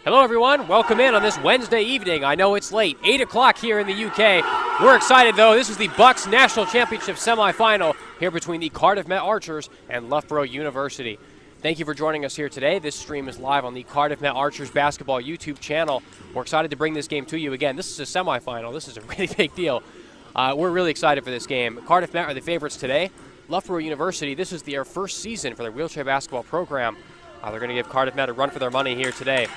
Hello everyone, welcome in on this Wednesday evening. I know it's late, 8 o'clock here in the UK. We're excited though, this is the BUCS National Championship semifinal here between the Cardiff Met Archers and Loughborough University. Thank you for joining us here today. This stream is live on the Cardiff Met Archers basketball YouTube channel. We're excited to bring this game to you again. This is a semifinal, this is a really big deal. We're really excited for this game. Cardiff Met are the favorites today. Loughborough University, this is their first season for their wheelchair basketball program. They're going to give Cardiff Met a run for their money here today.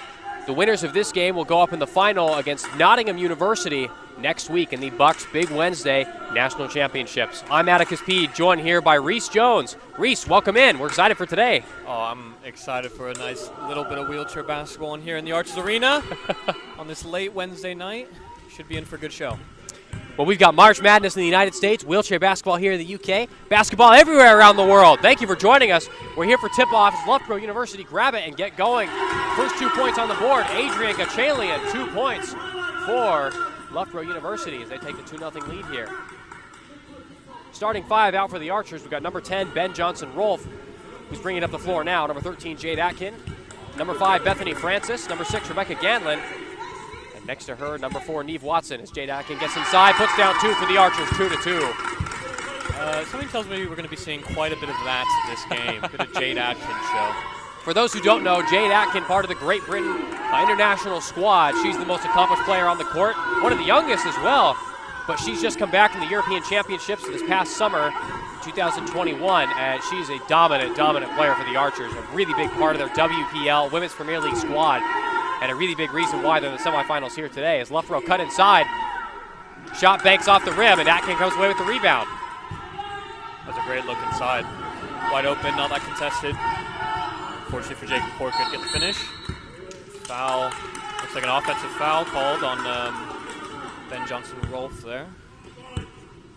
The winners of this game will go up in the final against Nottingham University next week in the BUCS Big Wednesday National Championships. I'm Atticus P, joined here by Reese Jones. Reese, welcome in. We're excited for today. Oh, I'm excited for a nice little bit of wheelchair basketball in here in the Archers Arena on this late Wednesday night. Should be in for a good show. Well, we've got March Madness in the United States, wheelchair basketball here in the UK, basketball everywhere around the world. Thank you for joining us. We're here for tip-off. Loughborough University grab it and get going. First 2 points on the board. Adrian Gachalian, 2 points for Loughborough University as they take the 2-0 lead here. Starting five out for the Archers, we've got number 10, Ben Johnson-Rolfe, who's bringing up the floor now. Number 13, Jade Atkin. Number 5, Bethany Francis. Number 6, Rebecca Ganlin. Next to her, number 4, Neve Watson, as Jade Atkin gets inside, puts down 2 for the Archers, 2-2. Something tells me we're going to be seeing quite a bit of that this game. A bit of Jade Atkin show. For those who don't know, Jade Atkin, part of the Great Britain international squad. She's the most accomplished player on the court, one of the youngest as well. But she's just come back from the European Championships this past summer, 2021, and she's a dominant player for the Archers. A really big part of their WPL, Women's Premier League squad. And a really big reason why they're in the semifinals here today is Loughborough cut inside. Shot banks off the rim, and Atkin comes away with the rebound. That's a great look inside. Wide open, not that contested. Fortunately for Jacob Cork, couldn't get the finish. Foul, looks like an offensive foul called on Ben Johnson-Rolfe there.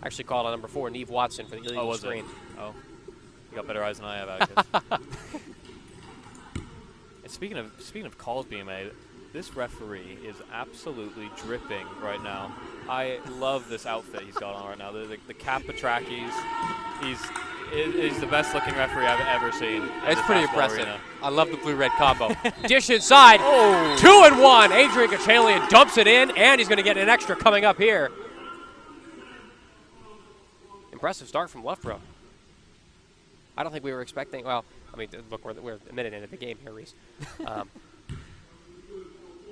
Actually called on number 4, Neve Watson, for the illegal screen. Oh, you got better eyes than I have, Atticus. And speaking of calls being made, this referee is absolutely dripping right now. I love this outfit he's got on right now. The Kappa trackies. He's the best looking referee I've ever seen. It's pretty impressive. Arena. I love the blue-red combo. Dish inside. Oh. 2-1. Adrian Gachalian dumps it in, and he's going to get an extra coming up here. Impressive start from Loughborough. I don't think we were expecting, well, I mean, look, we're a minute into the game here, Reese.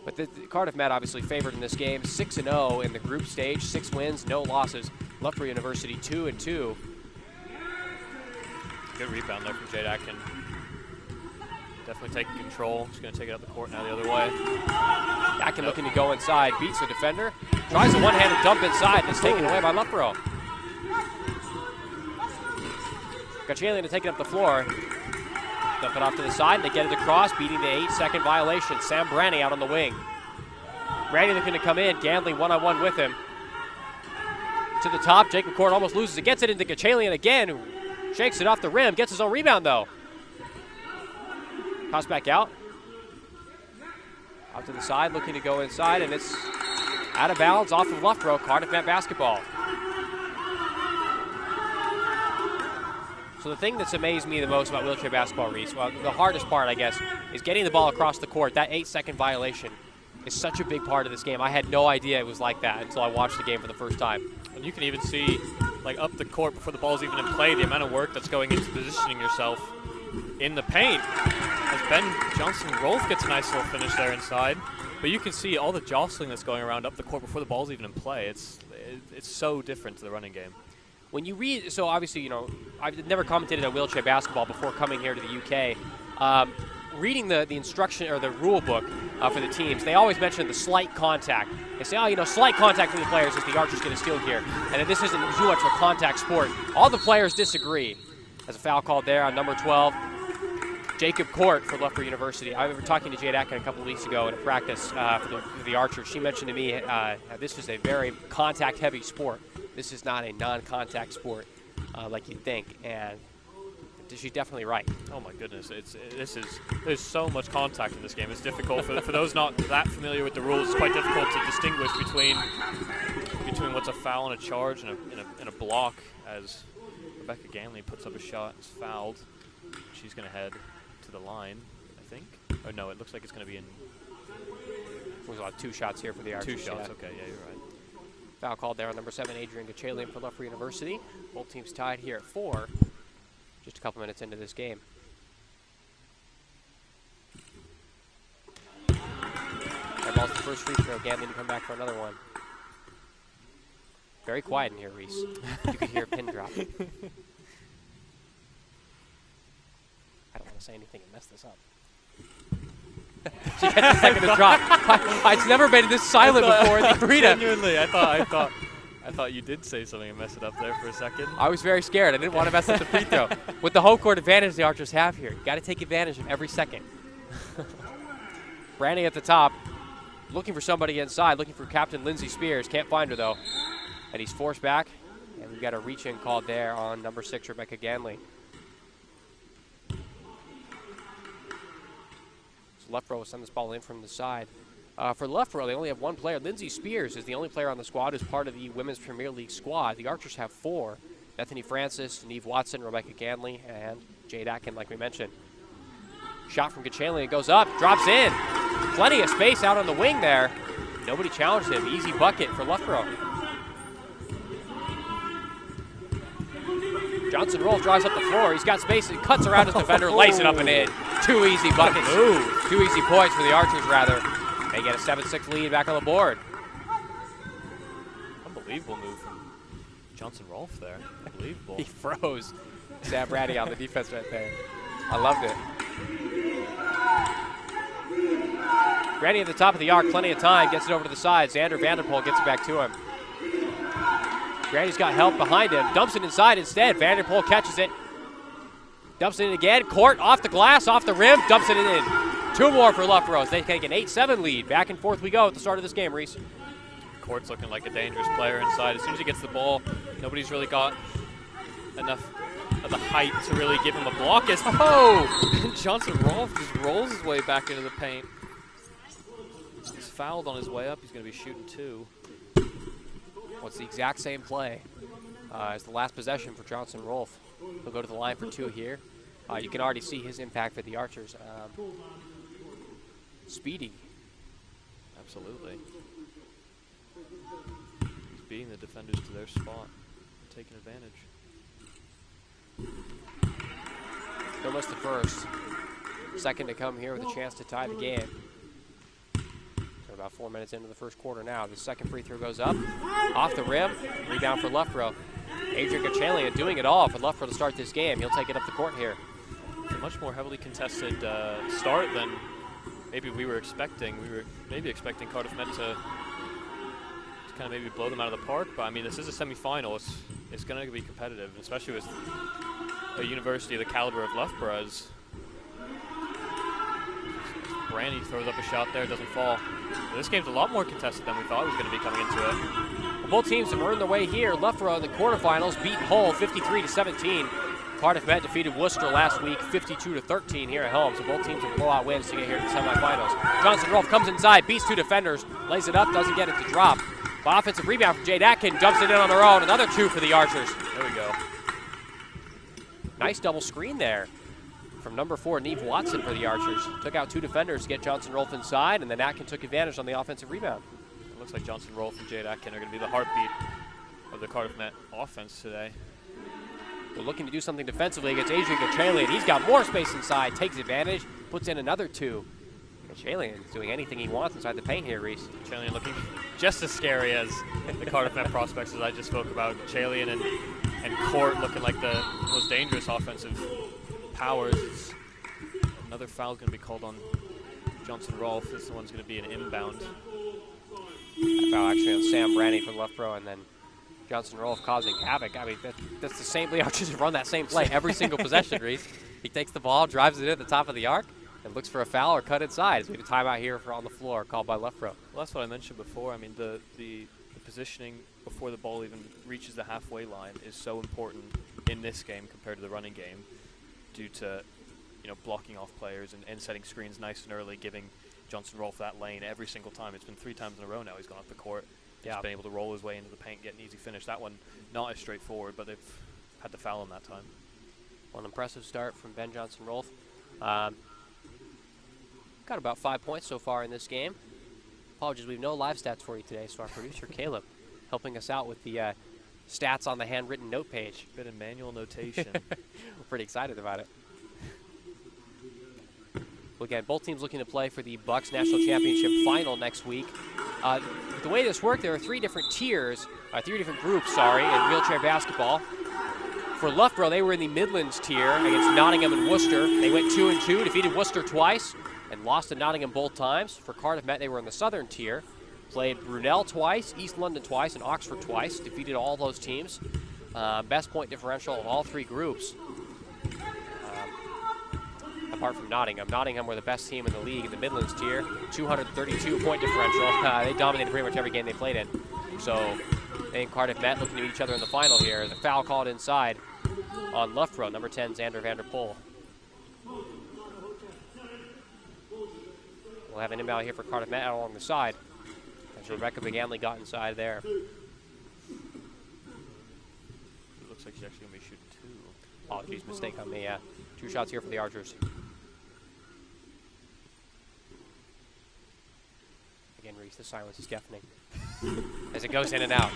But the Cardiff Met obviously favored in this game, 6-0 in the group stage, 6 wins, no losses. Loughborough University 2-2. Good rebound there from Jade Atkin. Definitely taking control. She's going to take it up the court now the other way. Atkin looking to go inside, beats the defender, tries a one-handed dump inside, and it's taken away by Loughborough. Gachalian to take it up the floor. Dump it off to the side, and they get it across, beating the 8-second violation. Sam Branny out on the wing. Branny looking to come in. Ganley one-on-one with him. To the top, Jacob Court almost loses it. Gets it into Gachalian again, who shakes it off the rim. Gets his own rebound, though. Toss back out. Out to the side, looking to go inside, and it's out of bounds off of Loughborough. Cardiff Met basketball. So the thing that's amazed me the most about wheelchair basketball, Reese, well, the hardest part, I guess, is getting the ball across the court. That 8-second violation is such a big part of this game. I had no idea it was like that until I watched the game for the first time. And you can even see, like, up the court before the ball's even in play, the amount of work that's going into positioning yourself in the paint. As Ben Johnson-Rolfe gets a nice little finish there inside. But you can see all the jostling that's going around up the court before the ball's even in play. It's so different to the running game. When you read, so obviously, you know, I've never commentated on wheelchair basketball before coming here to the UK. Reading the instruction or the rule book for the teams, they always mention the slight contact. They say, oh, you know, slight contact from the players is the Archers get a steal here, and that this isn't too much of a contact sport. All the players disagree. There's a foul called there on number 12, Jacob Court for Loughborough University. I remember talking to Jade Atkin a couple of weeks ago in a practice for the Archers. She mentioned to me this is a very contact-heavy sport. This is not a non-contact sport like you'd think, and she's definitely right. Oh my goodness, there's so much contact in this game. It's difficult for those not that familiar with the rules. It's quite difficult to distinguish between what's a foul and a charge and a block. As Rebecca Ganley puts up a shot, is fouled. She's going to head to the line, I think. Oh no, it looks like it's going to be in. We'll have 2 shots here for the Archers. 2 shots, yeah. okay, yeah, you're right. Foul called there on number 7, Adrian Gachalian for Loughborough University. Both teams tied here at 4, just a couple minutes into this game. That ball's the first free throw. Ganley to come back for another one. Very quiet in here, Reese. You could hear a pin drop. I don't want to say anything and mess this up. She gets a second to drop. It's never been this silent before in the arena. Genuinely, I thought you did say something and mess it up there for a second. I was very scared. I didn't want to mess up the free throw. With the home court advantage the Archers have here, you got to take advantage of every second. Brandy at the top, looking for somebody inside, looking for Captain Lindsay Spears. Can't find her though, and he's forced back. And we've got a reach-in called there on number 6, Rebecca Ganley. Loughborough will send this ball in from the side. For Loughborough, they only have 1 player. Lindsay Spears is the only player on the squad who's part of the Women's Premier League squad. The Archers have 4. Bethany Francis, Neve Watson, Rebecca Ganley, and Jade Atkin, like we mentioned. Shot from Gachalian goes up, drops in. Plenty of space out on the wing there. Nobody challenged him. Easy bucket for Loughborough. Johnson Rolfe drives up the floor. He's got space. He cuts around his defender, lays it up and in. 2 easy buckets. 2 easy points for the Archers, rather. They get a 7-6 lead back on the board. Unbelievable move from Johnson Rolfe there. Unbelievable. He froze Sam Brady on the defense right there. I loved it. Brady at the top of the arc, plenty of time, gets it over to the side. Xander Vanderpool gets it back to him. Granny's got help behind him, dumps it inside instead. Vanderpool catches it, dumps it in again. Court off the glass, off the rim, dumps it in. 2 more for Loughborough. They take an 8-7 lead. Back and forth we go at the start of this game, Reese. Court's looking like a dangerous player inside. As soon as he gets the ball, nobody's really got enough of the height to really give him a block. As Johnson Rolfe just rolls his way back into the paint. He's fouled on his way up. He's going to be shooting 2. Well, it's the exact same play as the last possession for Johnson Rolfe. He'll go to the line for 2 here. You can already see his impact for the Archers. Speedy. Absolutely. He's beating the defenders to their spot, taking advantage. Almost the first. Second to come here with a chance to tie the game. So about 4 minutes into the first quarter now. The second free throw goes up, off the rim, rebound for Loughborough. Adrian Gachalian doing it all for Loughborough to start this game. He'll take it up the court here. It's a much more heavily contested start than maybe we were expecting. We were maybe expecting Cardiff Met to kind of maybe blow them out of the park, but I mean, this is a semi-final. It's going to be competitive, especially with a university of the caliber of Loughborough's. Brandy throws up a shot there, doesn't fall. But this game's a lot more contested than we thought it was going to be coming into it. Well, both teams have earned their way here. Loughborough in the quarterfinals beat Hull 53-17. Cardiff Met defeated Worcester last week 52-13 here at home. So both teams have blowout wins to get here to the semifinals. Johnson Rolfe comes inside, beats 2 defenders, lays it up, doesn't get it to drop. But offensive rebound from Jade Atkin, dumps it in on their own. Another 2 for the Archers. There we go. Nice double screen there from number 4, Neve Watson for the Archers. Took out 2 defenders to get Johnson Rolfe inside, and then Atkin took advantage on the offensive rebound. It looks like Johnson Rolfe and Jade Atkin are going to be the heartbeat of the Cardiff Met offense today. We're looking to do something defensively against Adrian Gachalian. He's got more space inside, takes advantage, puts in another 2. Gachalian is doing anything he wants inside the paint here, Reese. Gachalian looking just as scary as the Cardiff Met prospects as I just spoke about. Gachalian and Court looking like the most dangerous offensive powers. Another foul is going to be called on Johnson Rolfe. This one's going to be an inbound. Foul actually on Sam Brandy from Loughborough, and then Johnson Rolfe causing havoc. I mean, that's the same. The Archers have run that same play every single possession, Reese. He takes the ball, drives it in at the top of the arc, and looks for a foul or cut inside. So we have a timeout here for on the floor called by Loughborough. Well, that's what I mentioned before. I mean, the positioning before the ball even reaches the halfway line is so important in this game compared to the running game, due to blocking off players and setting screens nice and early, giving Johnson Rolfe that lane every single time. It's been 3 times in a row now he's gone up the court. Yeah. He's been able to roll his way into the paint, get an easy finish. That one not as straightforward, but they've had to foul him that time. Well, an impressive start from Ben Johnson Rolfe. got about 5 points so far in this game. Apologies, we have no live stats for you today, so our producer Caleb helping us out with the stats on the handwritten note page. Bit of manual notation. We're pretty excited about it. Well, again, both teams looking to play for the BUCS National Championship final next week. The way this worked, there are three different groups, in wheelchair basketball. For Loughborough, they were in the Midlands tier against Nottingham and Worcester. They went 2-2, defeated Worcester twice, and lost to Nottingham both times. For Cardiff Met, they were in the Southern tier, played Brunel twice, East London twice, and Oxford twice, defeated all those teams. Best point differential of all three groups, apart from Nottingham. Nottingham were the best team in the league in the Midlands tier, 232 point differential. They dominated pretty much every game they played in. So they and Cardiff Met looking to meet each other in the final here. There's a foul called inside on Loughborough, number 10, Xander Vanderpool. We'll have an inbound here for Cardiff Met out along the side as Rebecca McGanley got inside there. It looks like she's actually going to be shooting two. Apologies, mistake on me. 2 shots here for the Archers. Again, Reese, the silence is deafening as it goes in and out.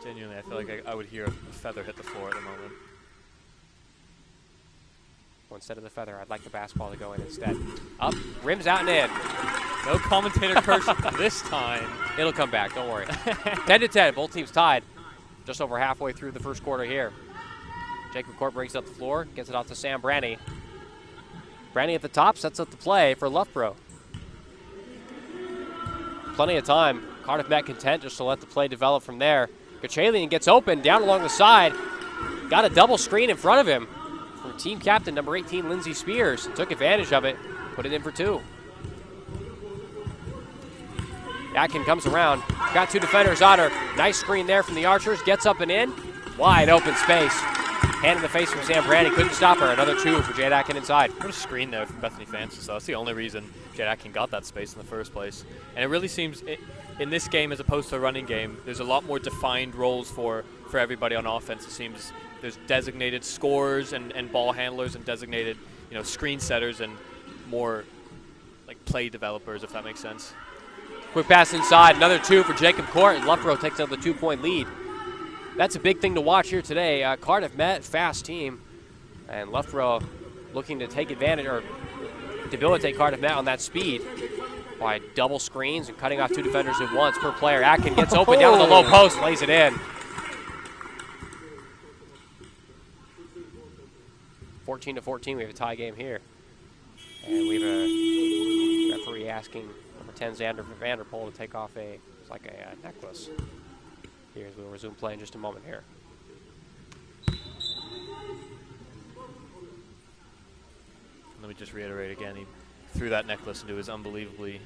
Genuinely, I feel like I would hear a feather hit the floor at the moment. Well, instead of the feather, I'd like the basketball to go in instead. Up, rims out and in. No commentator curse this time. It'll come back, don't worry. 10-10, both teams tied. Just over halfway through the first quarter here. Jacob Court brings it up the floor, gets it off to Sam Branny. Branny at the top sets up the play for Loughborough. Plenty of time. Cardiff Met content just to let the play develop from there. Gachalian gets open down along the side. Got a double screen in front of him from team captain number 18, Lindsey Spears. Took advantage of it, put it in for 2. Atkin comes around, got 2 defenders on her. Nice screen there from the Archers, gets up and in. Wide open space. Hand in the face from Sam Brandy, couldn't stop her. Another 2 for Jade Atkin inside. What a screen there from Bethany Francis, though. That's the only reason Jade Atkin got that space in the first place. And it really seems, in this game as opposed to a running game, there's a lot more defined roles for everybody on offense. It seems there's designated scorers and ball handlers and designated, screen setters and more like play developers, if that makes sense. Quick pass inside, another 2 for Jacob Court, and Loughborough takes another 2-point lead. That's a big thing to watch here today. Cardiff Met, fast team, and Loughborough looking to take advantage or debilitate Cardiff Met on that speed by double screens and cutting off 2 defenders at once per player. Atkin gets open down to the low post, lays it in. 14-14, we have a tie game here. And we have a referee asking number 10, Xander Vanderpool, to take off it's like a necklace. Here, we'll resume play in just a moment here. Let me just reiterate again, he threw that necklace into his unbelievably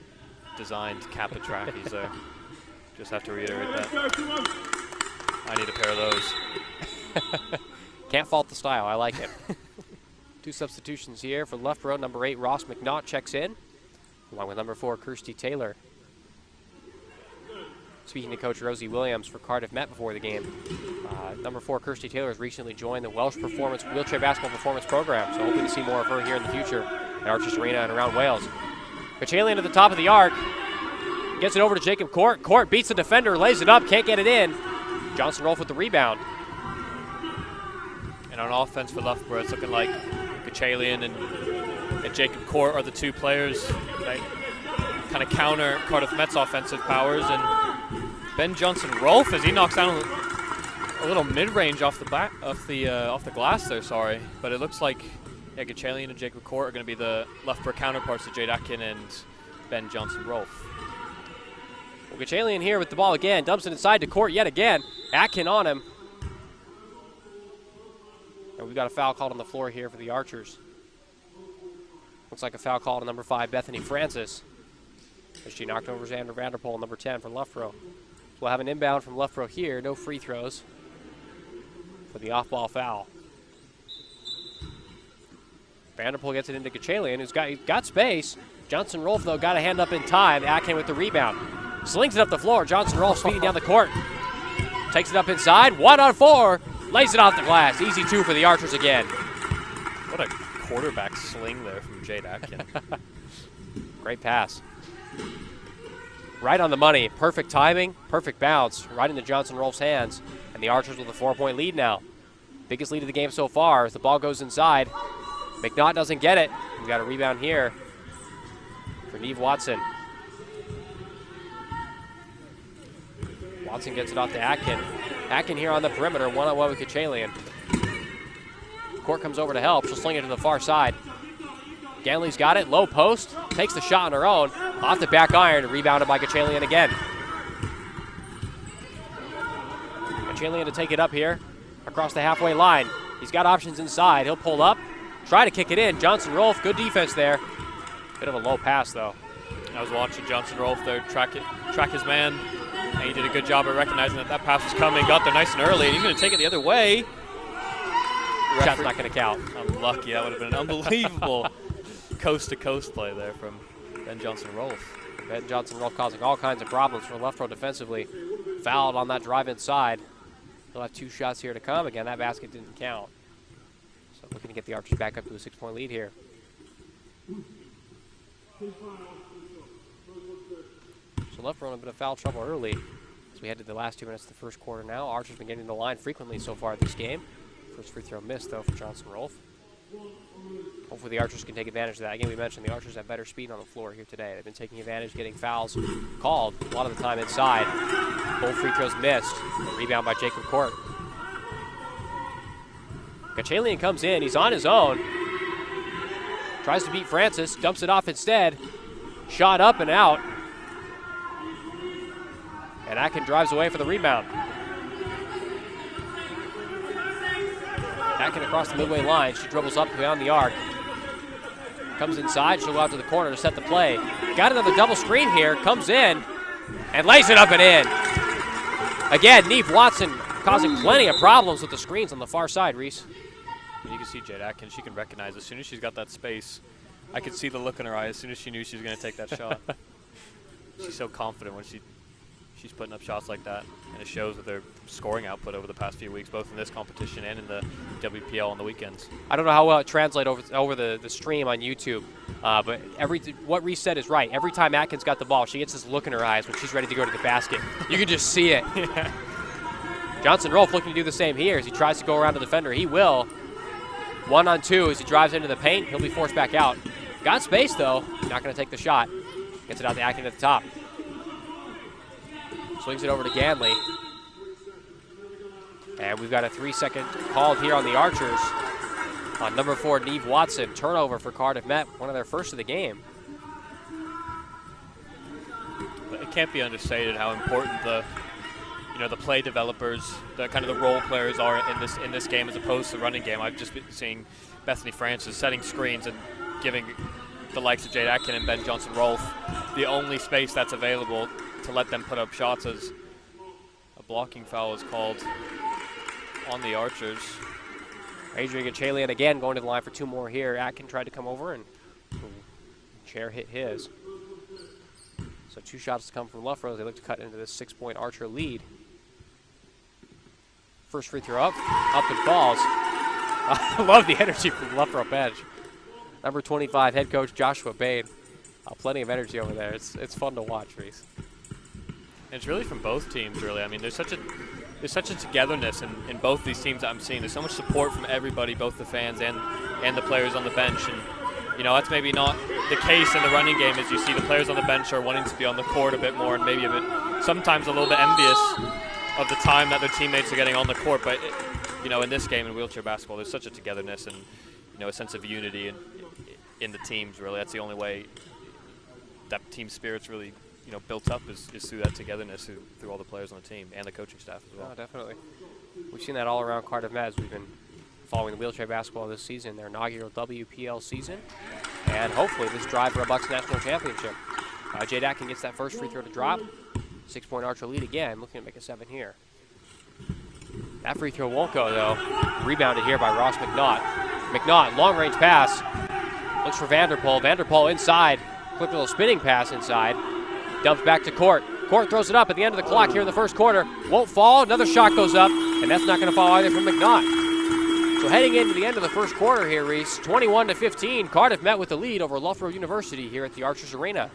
designed Kappa trackies there. Just have to reiterate that. I need a pair of those. Can't fault the style, I like it. 2 substitutions here for Loughborough. Number 8, Ross McNaught checks in, along with number 4, Kirsty Taylor. Speaking to Coach Rosie Williams for Cardiff Met before the game, number 4, Kirsty Taylor, has recently joined the Welsh Wheelchair Basketball Performance Program, so hoping to see more of her here in the future at Archers Arena and around Wales. Gachalian at the top of the arc, gets it over to Jacob Court. Court beats the defender, lays it up, can't get it in. Johnson Rolfe with the rebound. And on offense for Loughborough, it's looking like Gachalian and Jacob Court are the 2 players that kind of counter Cardiff Met's offensive powers. And Ben Johnson Rolfe, as he knocks down a little mid-range off the glass there, sorry. But it looks like Gachalian and Jacob Court are going to be the Loughborough counterparts to Jade Atkin and Ben Johnson Rolfe. Well, Gachalian here with the ball again, dumps it inside to Court yet again. Atkin on him. And we've got a foul called on the floor here for the Archers. Looks like a foul called on number 5, Bethany Francis, as she knocked over Xander Vanderpool, number 10 for Loughborough. So we'll have an inbound from Loughborough here, no free throws for the off-ball foul. Vanderpool gets it into Gachalian, who's got space. Johnson Rolfe, though, got a hand up in time. Atkin with the rebound. Slings it up the floor. Johnson Rolfe speeding down the court. Takes it up inside. 1-on-4. Lays it off the glass. Easy 2 for the Archers again. What a quarterback sling there from Jade Atkin. Great pass. Right on the money. Perfect timing, perfect bounce, right into Johnson Rolfe's hands. And the Archers with a 4-point lead now. Biggest lead of the game so far as the ball goes inside. McNaught doesn't get it. We got a rebound here for Neve Watson. Watson gets it off to Atkin. Atkin here on the perimeter, one-on-one with Kachalian. Court comes over to help. She'll sling it to the far side. Ganley's got it, low post, takes the shot on her own, off the back iron, rebounded by Kachalian again. Kachalian to take it up here, across the halfway line. He's got options inside, he'll pull up, try to kick it in. Johnson Rolfe, good defense there. Bit of a low pass though. I was watching Johnson Rolfe there track his man, and he did a good job of recognizing that that pass was coming, got there nice and early, and he's going to take it the other way. Shot's not going to count. Unlucky, that would have been an unbelievable coast-to-coast play there from Ben Johnson Rolfe. Ben Johnson Rolfe causing all kinds of problems for left row defensively. Fouled on that drive inside. He'll have 2 shots here to come. Again, that basket didn't count. So looking to get the Archers back up to a 6-point lead here. So left row in a bit of foul trouble early as we head to the last 2 minutes of the first quarter now. Archers been getting to the line frequently so far this game. First free throw missed though for Johnson Rolfe. Hopefully the Archers can take advantage of that. Again, we mentioned the Archers have better speed on the floor here today. They've been taking advantage, getting fouls called a lot of the time inside. Both free throws missed. A rebound by Jacob Court. Kachalian comes in. He's on his own. Tries to beat Francis. Dumps it off instead. Shot up and out. And Atkin drives away for the rebound. Atkin across the midway line. She dribbles up beyond the arc. Comes inside. She'll go out to the corner to set the play. Got another double screen here. Comes in and lays it up and in. Again, Neve Watson causing plenty of problems with the screens on the far side, Reese. You can see Jade Atkin. She can recognize as soon as she's got that space. I could see the look in her eye as soon as she knew she was going to take that shot. She's so confident when she's putting up shots like that, and it shows with their scoring output over the past few weeks, both in this competition and in the WPL on the weekends. I don't know how well it translates over the stream on YouTube, but what Reese said is right. Every time Atkins got the ball, she gets this look in her eyes when she's ready to go to the basket. You can just see it. Yeah. Johnson Rolfe looking to do the same here as he tries to go around the defender. He will. 1-on-2 as he drives into the paint. He'll be forced back out. Got space, though. Not going to take the shot. Gets it out to Atkin at the top. Swings it over to Ganley. And we've got a 3-second called here on the Archers. On number 4, Neve Watson. Turnover for Cardiff Met. One of their first of the game. But it can't be understated how important the play developers, the kind of the role players are in this game as opposed to the running game. I've just been seeing Bethany Francis setting screens and giving the likes of Jade Atkin and Ben Johnson Rolfe the only space that's available to let them put up shots as a blocking foul is called on the Archers. Adrian Kachalian again going to the line for 2 more here. Atkin tried to come over and chair hit his. So 2 shots to come from left row. They look to cut into this 6-point Archer lead. First free throw up and falls. I love the energy from the left row bench. Number 25, head coach Joshua Bain. Plenty of energy over there. It's fun to watch, Reese. And it's really from both teams, really. I mean, there's such a togetherness in both these teams that I'm seeing. There's so much support from everybody, both the fans and the players on the bench. And that's maybe not the case in the running game, as you see the players on the bench are wanting to be on the court a bit more and maybe sometimes a little bit envious of the time that their teammates are getting on the court. But in this game in wheelchair basketball, there's such a togetherness and a sense of unity in the teams. Really, that's the only way that team spirit's really built up is through that togetherness through all the players on the team and the coaching staff as well. Oh, definitely. We've seen that all around Cardiff Met as we've been following the wheelchair basketball this season, their inaugural WPL season, and hopefully this drive for a BUCS national championship. Jade Atkin gets that first free throw to drop. 6-point Archer lead again, looking to make a 7 here. That free throw won't go, though. Rebounded here by Ross McNaught. McNaught, long-range pass. Looks for Vanderpool. Vanderpool inside. Quick little spinning pass inside. Dumps back to Court. Court throws it up at the end of the clock here in the first quarter. Won't fall. Another shot goes up, and that's not going to fall either from McNaught. So heading into the end of the first quarter here, Reese, 21-15, Cardiff Met with the lead over Loughborough University here at the Archers Arena.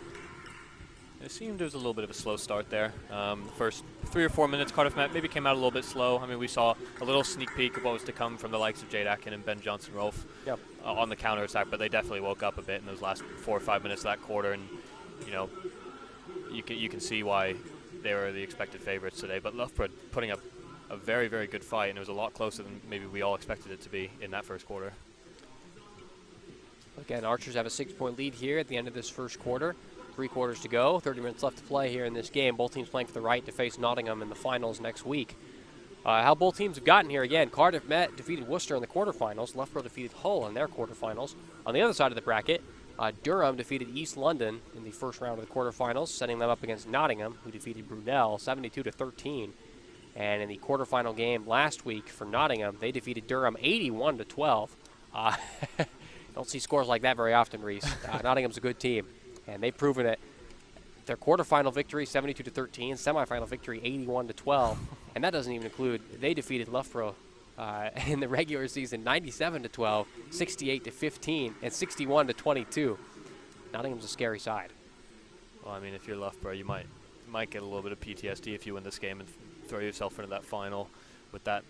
It seemed there was a little bit of a slow start there. The first 3 or 4 minutes, Cardiff Met maybe came out a little bit slow. I mean, we saw a little sneak peek of what was to come from the likes of Jade Atkin and Ben Johnson-Rolfe on the counter-attack, but they definitely woke up a bit in those last 4 or 5 minutes of that quarter, and, you know, you can see why they were the expected favorites today. But Loughborough putting up a very, very good fight, and it was a lot closer than maybe we all expected it to be in that first quarter. Again, Archers have a 6-point lead here at the end of this first quarter. 3 quarters to go, 30 minutes left to play here in this game. Both teams playing for the right to face Nottingham in the finals next week. How both teams have gotten here, again, Cardiff Met defeated Worcester in the quarterfinals. Loughborough defeated Hull in their quarterfinals. On the other side of the bracket, Durham defeated East London in the first round of the quarterfinals, setting them up against Nottingham, who defeated Brunel 72-13. And in the quarterfinal game last week for Nottingham, they defeated Durham 81-12. Don't see scores like that very often, Reese. Nottingham's a good team, and they've proven it. Their quarterfinal victory, 72-13, semifinal victory, 81-12, and that doesn't even include they defeated Loughborough in the regular season, 97-12, 68-15, and 61-22. Nottingham's a scary side. Well, I mean, if you're Loughborough, you might get a little bit of PTSD if you win this game and throw yourself into that final with that.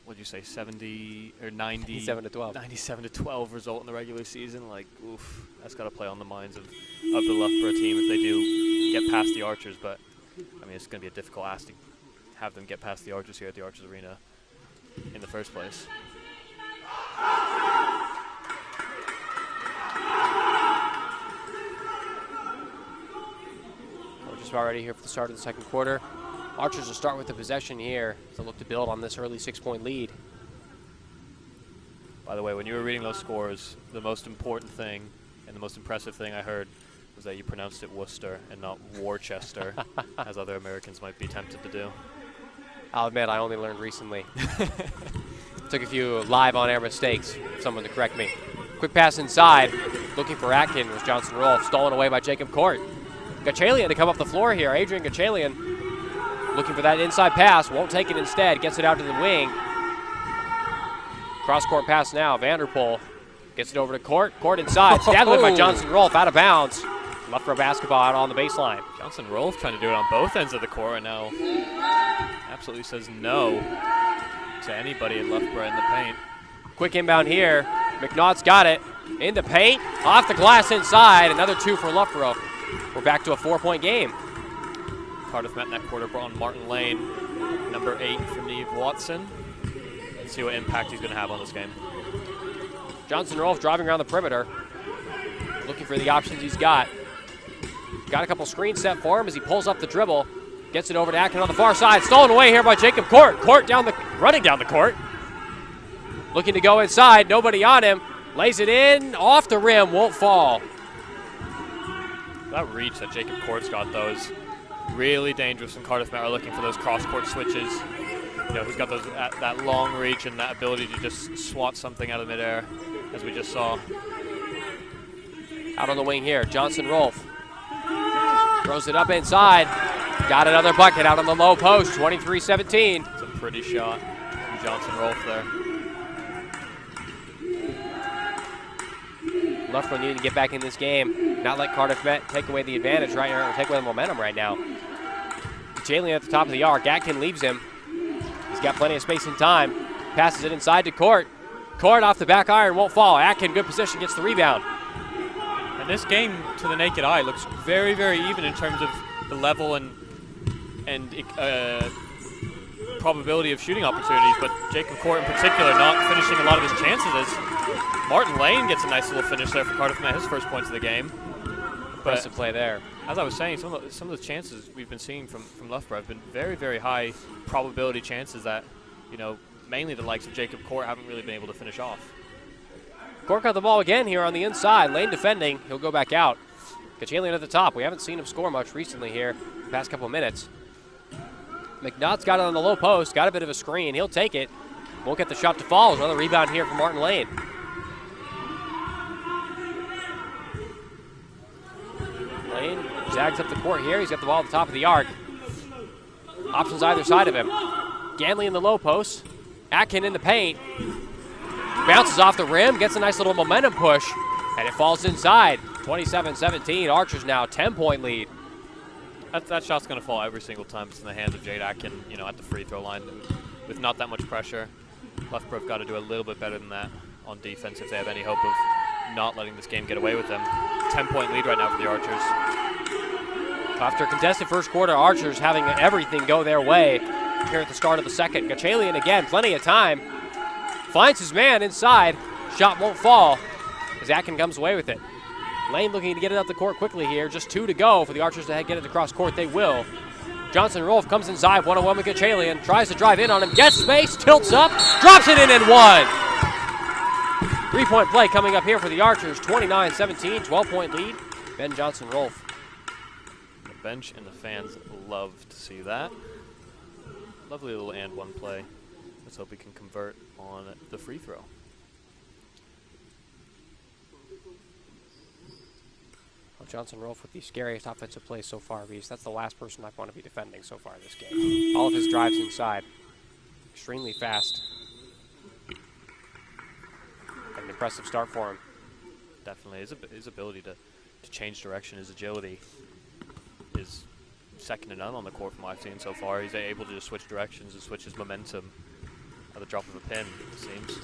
What'd you say, 70 or 90? 97-12. 97-12 result in the regular season. Like, oof, that's got to play on the minds of the Loughborough team if they do get past the Archers. But I mean, it's going to be a difficult ask to have them get past the Archers here at the Archers Arena in the first place. We're just about ready here for the start of the second quarter. Archers will start with the possession here to look to build on this early 6-point lead. By the way, when you were reading those scores, the most important thing and the most impressive thing I heard was that you pronounced it Worcester and not Worcester, as other Americans might be tempted to do. I'll admit, I only learned recently. Took a few live on-air mistakes for someone to correct me. Quick pass inside, looking for Atkin was Johnson-Rolfe, stolen away by Jacob Court. Gachalian to come up the floor here. Adrian Gachalian looking for that inside pass, won't take it instead, gets it out to the wing. Cross-court pass now, Vanderpool gets it over to Court. Court inside, stabbed away by Johnson-Rolfe, out of bounds. Loughborough basketball out on the baseline. Johnson-Rolfe trying to do it on both ends of the court and now absolutely says no to anybody in Loughborough in the paint. Quick inbound here. McNaught's got it. In the paint, off the glass inside. Another 2 for Loughborough. We're back to a 4-point game. Cardiff Met in that quarter brought on Martin Lane, number 8 for Neve Watson. Let's see what impact he's going to have on this game. Johnson-Rolfe driving around the perimeter, looking for the options he's got. Got a couple screens set for him as he pulls up the dribble. Gets it over to Atkin on the far side. Stolen away here by Jacob Court. Court running down the court. Looking to go inside. Nobody on him. Lays it in. Off the rim. Won't fall. That reach that Jacob Court's got, though, is really dangerous when Cardiff Met are looking for those cross-court switches. You know, he's got those that long reach and that ability to just swat something out of midair, as we just saw. Out on the wing here, Johnson-Rolfe. Throws it up inside. Got another bucket out on the low post, 23-17. It's a pretty shot from Johnson-Rolfe there. Loughborough needing to get back in this game. Not let Cardiff Met take away the advantage right now, or take away the momentum right now. Jalen at the top of the arc. Atkin leaves him. He's got plenty of space and time. Passes it inside to Court. Court off the back iron, won't fall. Atkin, good position, gets the rebound. And this game, to the naked eye, looks very, very even in terms of the level and probability of shooting opportunities, but Jacob Court in particular not finishing a lot of his chances as Martin Lane gets a nice little finish there for Cardiff Met, his first points of the game. Impressive play there. As I was saying, some of the chances we've been seeing from Loughborough have been very, very high probability chances that, you know, mainly the likes of Jacob Court haven't really been able to finish off. Court got the ball again here on the inside. Lane defending. He'll go back out. Gachalian at the top. We haven't seen him score much recently here the past couple of minutes. McNaught's got it on the low post. Got a bit of a screen. He'll take it. Won't get the shot to fall. Another rebound here from Martin Lane. Lane zags up the court here. He's got the ball at the top of the arc. Options either side of him. Ganley in the low post. Atkin in the paint. Bounces off the rim, gets a nice little momentum push, and it falls inside. 27-17, Archers now 10-point lead. That shot's going to fall every single time it's in the hands of Jade Atkin, you know, at the free throw line with not that much pressure. Loughborough have got to do a little bit better than that on defense if they have any hope of not letting this game get away with them. 10-point lead right now for the Archers. After a contested first quarter, Archers having everything go their way here at the start of the second. Gachalian again, plenty of time. Finds his man inside. Shot won't fall as Atkin comes away with it. Lane looking to get it up the court quickly here. Just 2 to go for the Archers to get it across court. They will. Johnson Rolfe comes inside, one-on-one with Gachalian. Tries to drive in on him, gets space, tilts up, drops it in and one. 3-point play coming up here for the Archers. 29-17, 12-point lead. Ben Johnson Rolfe. The bench and the fans love to see that. Lovely little and one play. Let's hope we can convert on the free throw. Well, Johnson Rolfe with the scariest offensive plays so far, Reese. That's the last person I want to be defending so far this game. All of his drives inside. Extremely fast. An impressive start for him. Definitely. His ability to change direction, his agility is second to none on the court from what I've seen so far. He's able to just switch directions and switch his momentum at the drop of a pin, it seems.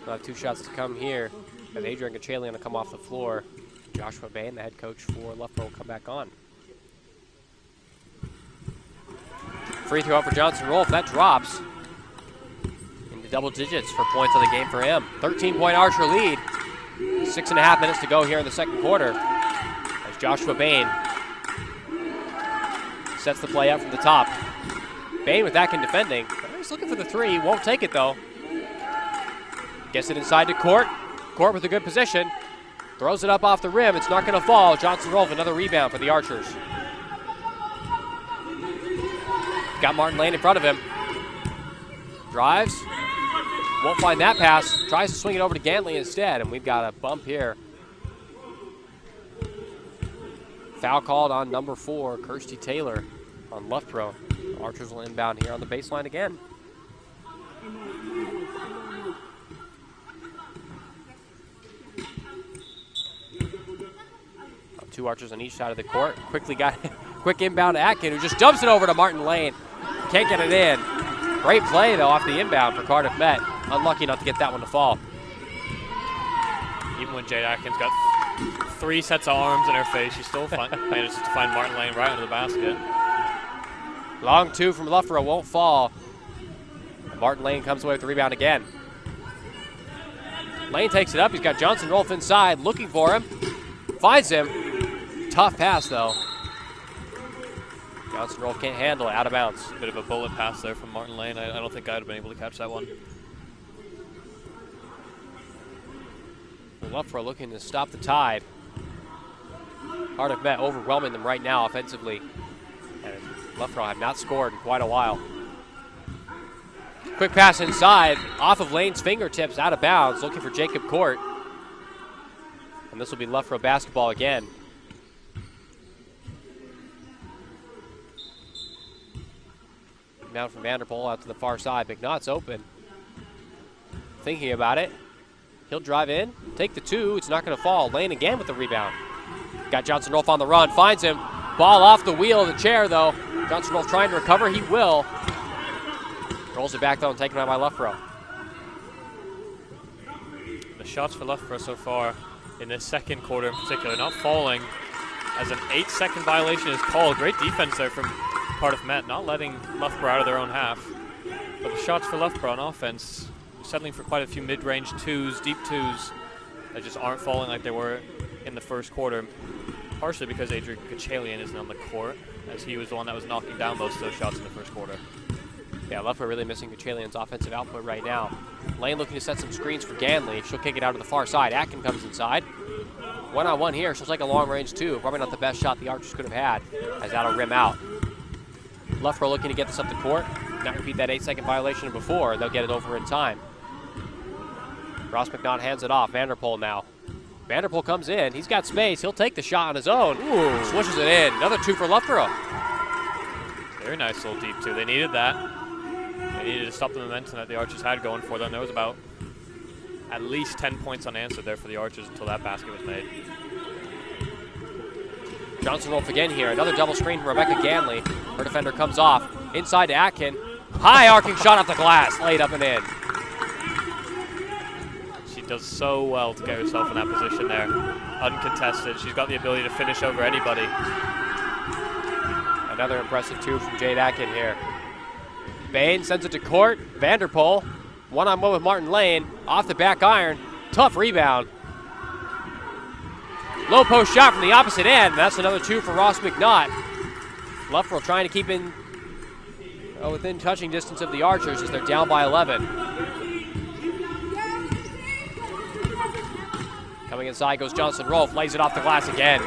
We'll have 2 shots to come here. And Adrian Gachalian will come off the floor. Joshua Bain, the head coach for Loughborough, will come back on. Free throw out for Johnson Rolfe. That drops into double digits for points on the game for him. 13-point Archer lead. 6.5 minutes to go here in the second quarter. As Joshua Bain sets the play up from the top. Bain with Atkin defending. He's looking for the 3. Won't take it, though. Gets it inside to Court. Court with a good position. Throws it up off the rim. It's not going to fall. Johnson Rolfe, another rebound for the Archers. Got Martin Lane in front of him. Drives. Won't find that pass. Tries to swing it over to Gantley instead, and we've got a bump here. Foul called on number 4, Kirsty Taylor, on Loughborough. Archers will inbound here on the baseline again. Two Archers on each side of the court. Quickly got quick inbound to Atkin, who just dumps it over to Martin Lane. Can't get it in. Great play, though, off the inbound for Cardiff Met. Unlucky not to get that one to fall. Even when Jade Atkins got 3 sets of arms in her face, she still manages to find Martin Lane right under the basket. Long 2 from Loughborough won't fall. And Martin Lane comes away with the rebound again. Lane takes it up. He's got Johnson Rolfe inside, looking for him. Finds him. Tough pass, though. Johnson Rolfe can't handle it, out of bounds. Bit of a bullet pass there from Martin Lane. I don't think I'd have been able to catch that one. Loughborough looking to stop the tide. Cardiff Met overwhelming them right now offensively. And Loughborough have not scored in quite a while. Quick pass inside, off of Lane's fingertips, out of bounds, looking for Jacob Court. And this will be Loughborough basketball again. Down from Vanderpool out to the far side. McNaught's open. Thinking about it. He'll drive in, take the 2. It's not going to fall. Lane again with the rebound. Got Johnson Rolfe on the run. Finds him. Ball off the wheel of the chair, though. Johnson Rolfe trying to recover. He will. Rolls it back, though, and taken away by Loughborough. The shots for Loughborough so far in this second quarter in particular, not falling as an 8-second violation is called. Great defense there from Cardiff Met, not letting Loughborough out of their own half. But the shots for Loughborough on offense, settling for quite a few mid-range 2s, deep 2s, that just aren't falling like they were in the first quarter. Partially because Adrian Gachalian isn't on the court, as he was the one that was knocking down most of those shots in the first quarter. Yeah, Loughborough really missing Gachalian's offensive output right now. Lane looking to set some screens for Ganley. She'll kick it out to the far side. Atkin comes inside. One-on-one here. She'll take a long-range 2. Probably not the best shot the Archers could have had, as that'll rim out. Loughborough looking to get this up the court. Not repeat that 8-second violation before. They'll get it over in time. Ross McNaught hands it off. Vanderpool now. Vanderpool comes in. He's got space. He'll take the shot on his own. Ooh. Swishes it in. Another 2 for Loughborough. Very nice little deep 2. They needed that. They needed to stop the momentum that the Archers had going for them. There was about at least 10 points unanswered there for the Archers until that basket was made. Johnson Rolfe again here. Another double screen from Rebecca Ganley. Her defender comes off. Inside to Atkin. High arcing shot off the glass. Laid up and in. She does so well to get herself in that position there. Uncontested. She's got the ability to finish over anybody. Another impressive two from Jade Atkin here. Bain sends it to court. Vanderpool. One-on-one with Martin Lane. Off the back iron. Tough rebound. Low post shot from the opposite end. That's another two for Ross McNaught. Loughborough trying to keep in within touching distance of the Archers as they're down by 11. Coming inside goes Johnson Rolfe. Lays it off the glass again.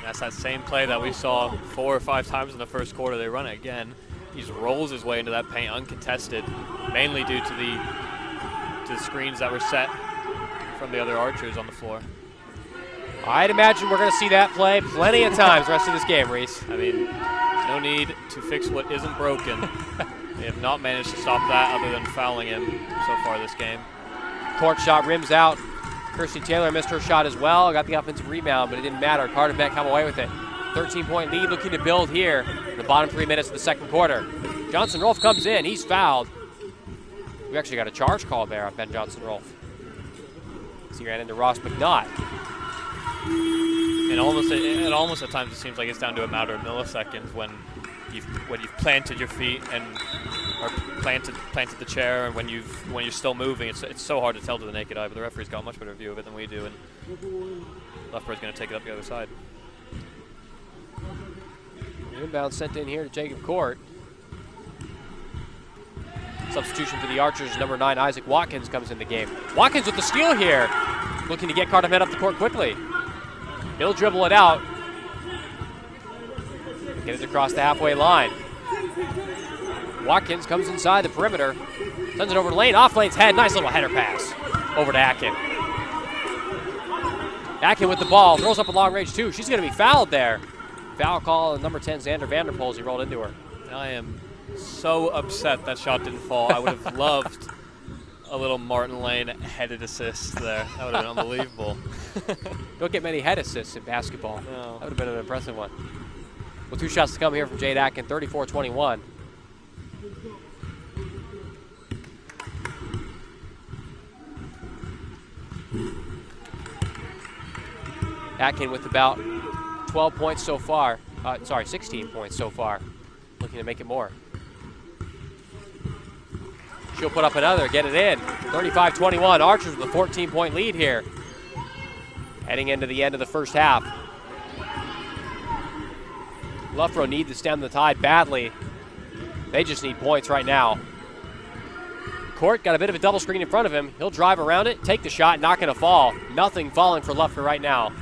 That's that same play that we saw 4 or 5 times in the first quarter. They run it again. He just rolls his way into that paint uncontested, mainly due to the screens that were set from the other Archers on the floor. I'd imagine we're going to see that play plenty of times the rest of this game, Reese. I mean, no need to fix what isn't broken. They have not managed to stop that other than fouling him so far this game. Court shot rims out. Kirsty Taylor missed her shot as well. Got the offensive rebound, but it didn't matter. Cardiff Met come away with it. 13-point lead looking to build here in the bottom 3 minutes of the second quarter. Johnson Rolfe comes in. He's fouled. We actually got a charge call there on Ben Johnson Rolfe. So he ran into Ross McNaught. And almost at times it seems like it's down to a matter of milliseconds when you've planted your feet and or planted the chair, and when you're still moving. It's so hard to tell to the naked eye, but the referee's got a much better view of it than we do, and Loughborough's going to take it up the other side. Inbound sent in here to Jacob Court. Substitution for the Archers, number 9, Isaac Watkins comes in the game. Watkins with the steal here, looking to get Cardiff Met up the court quickly. He'll dribble it out. Get it across the halfway line. Watkins comes inside the perimeter. Sends it over to Lane. Off Lane's head. Nice little header pass. Over to Atkin. Atkin with the ball. Throws up a long range too. She's going to be fouled there. Foul call on number 10, Xander Vanderpool, as he rolled into her. I am so upset that shot didn't fall. I would have loved a little Martin Lane headed assist there. That would have been unbelievable. Don't get many head assists in basketball. No. That would have been an impressive one. Well, 2 shots to come here from Jade Atkin, 34-21. Atkin with about 12 points so far. 16 points so far. Looking to make it more. She'll put up another, get it in. 35-21, Archers with a 14-point lead here. Heading into the end of the first half. Loughborough need to stem the tide badly. They just need points right now. Court got a bit of a double screen in front of him. He'll drive around it, take the shot, not going to fall. Nothing falling for Loughborough right now.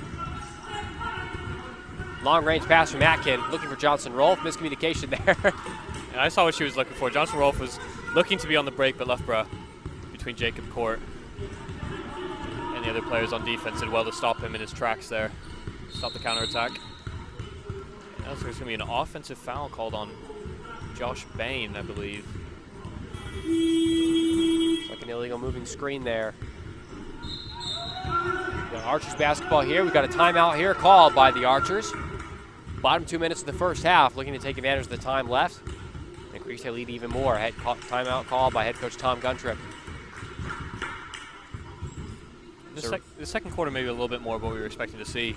Long range pass from Atkin, looking for Johnson Rolfe. Miscommunication there. And I saw what she was looking for. Johnson Rolfe was looking to be on the break, but Loughborough, between Jacob Court and the other players on defense, did well to stop him in his tracks there. Stop the counterattack. And also there's going to be an offensive foul called on Josh Bain, I believe. It's like an illegal moving screen there. Got Archers basketball here. We've got a timeout here called by the Archers. Bottom 2 minutes of the first half, looking to take advantage of the time left. Increase their lead even more. Timeout called by head coach Tom Guntrip. The second quarter maybe a little bit more of what we were expecting to see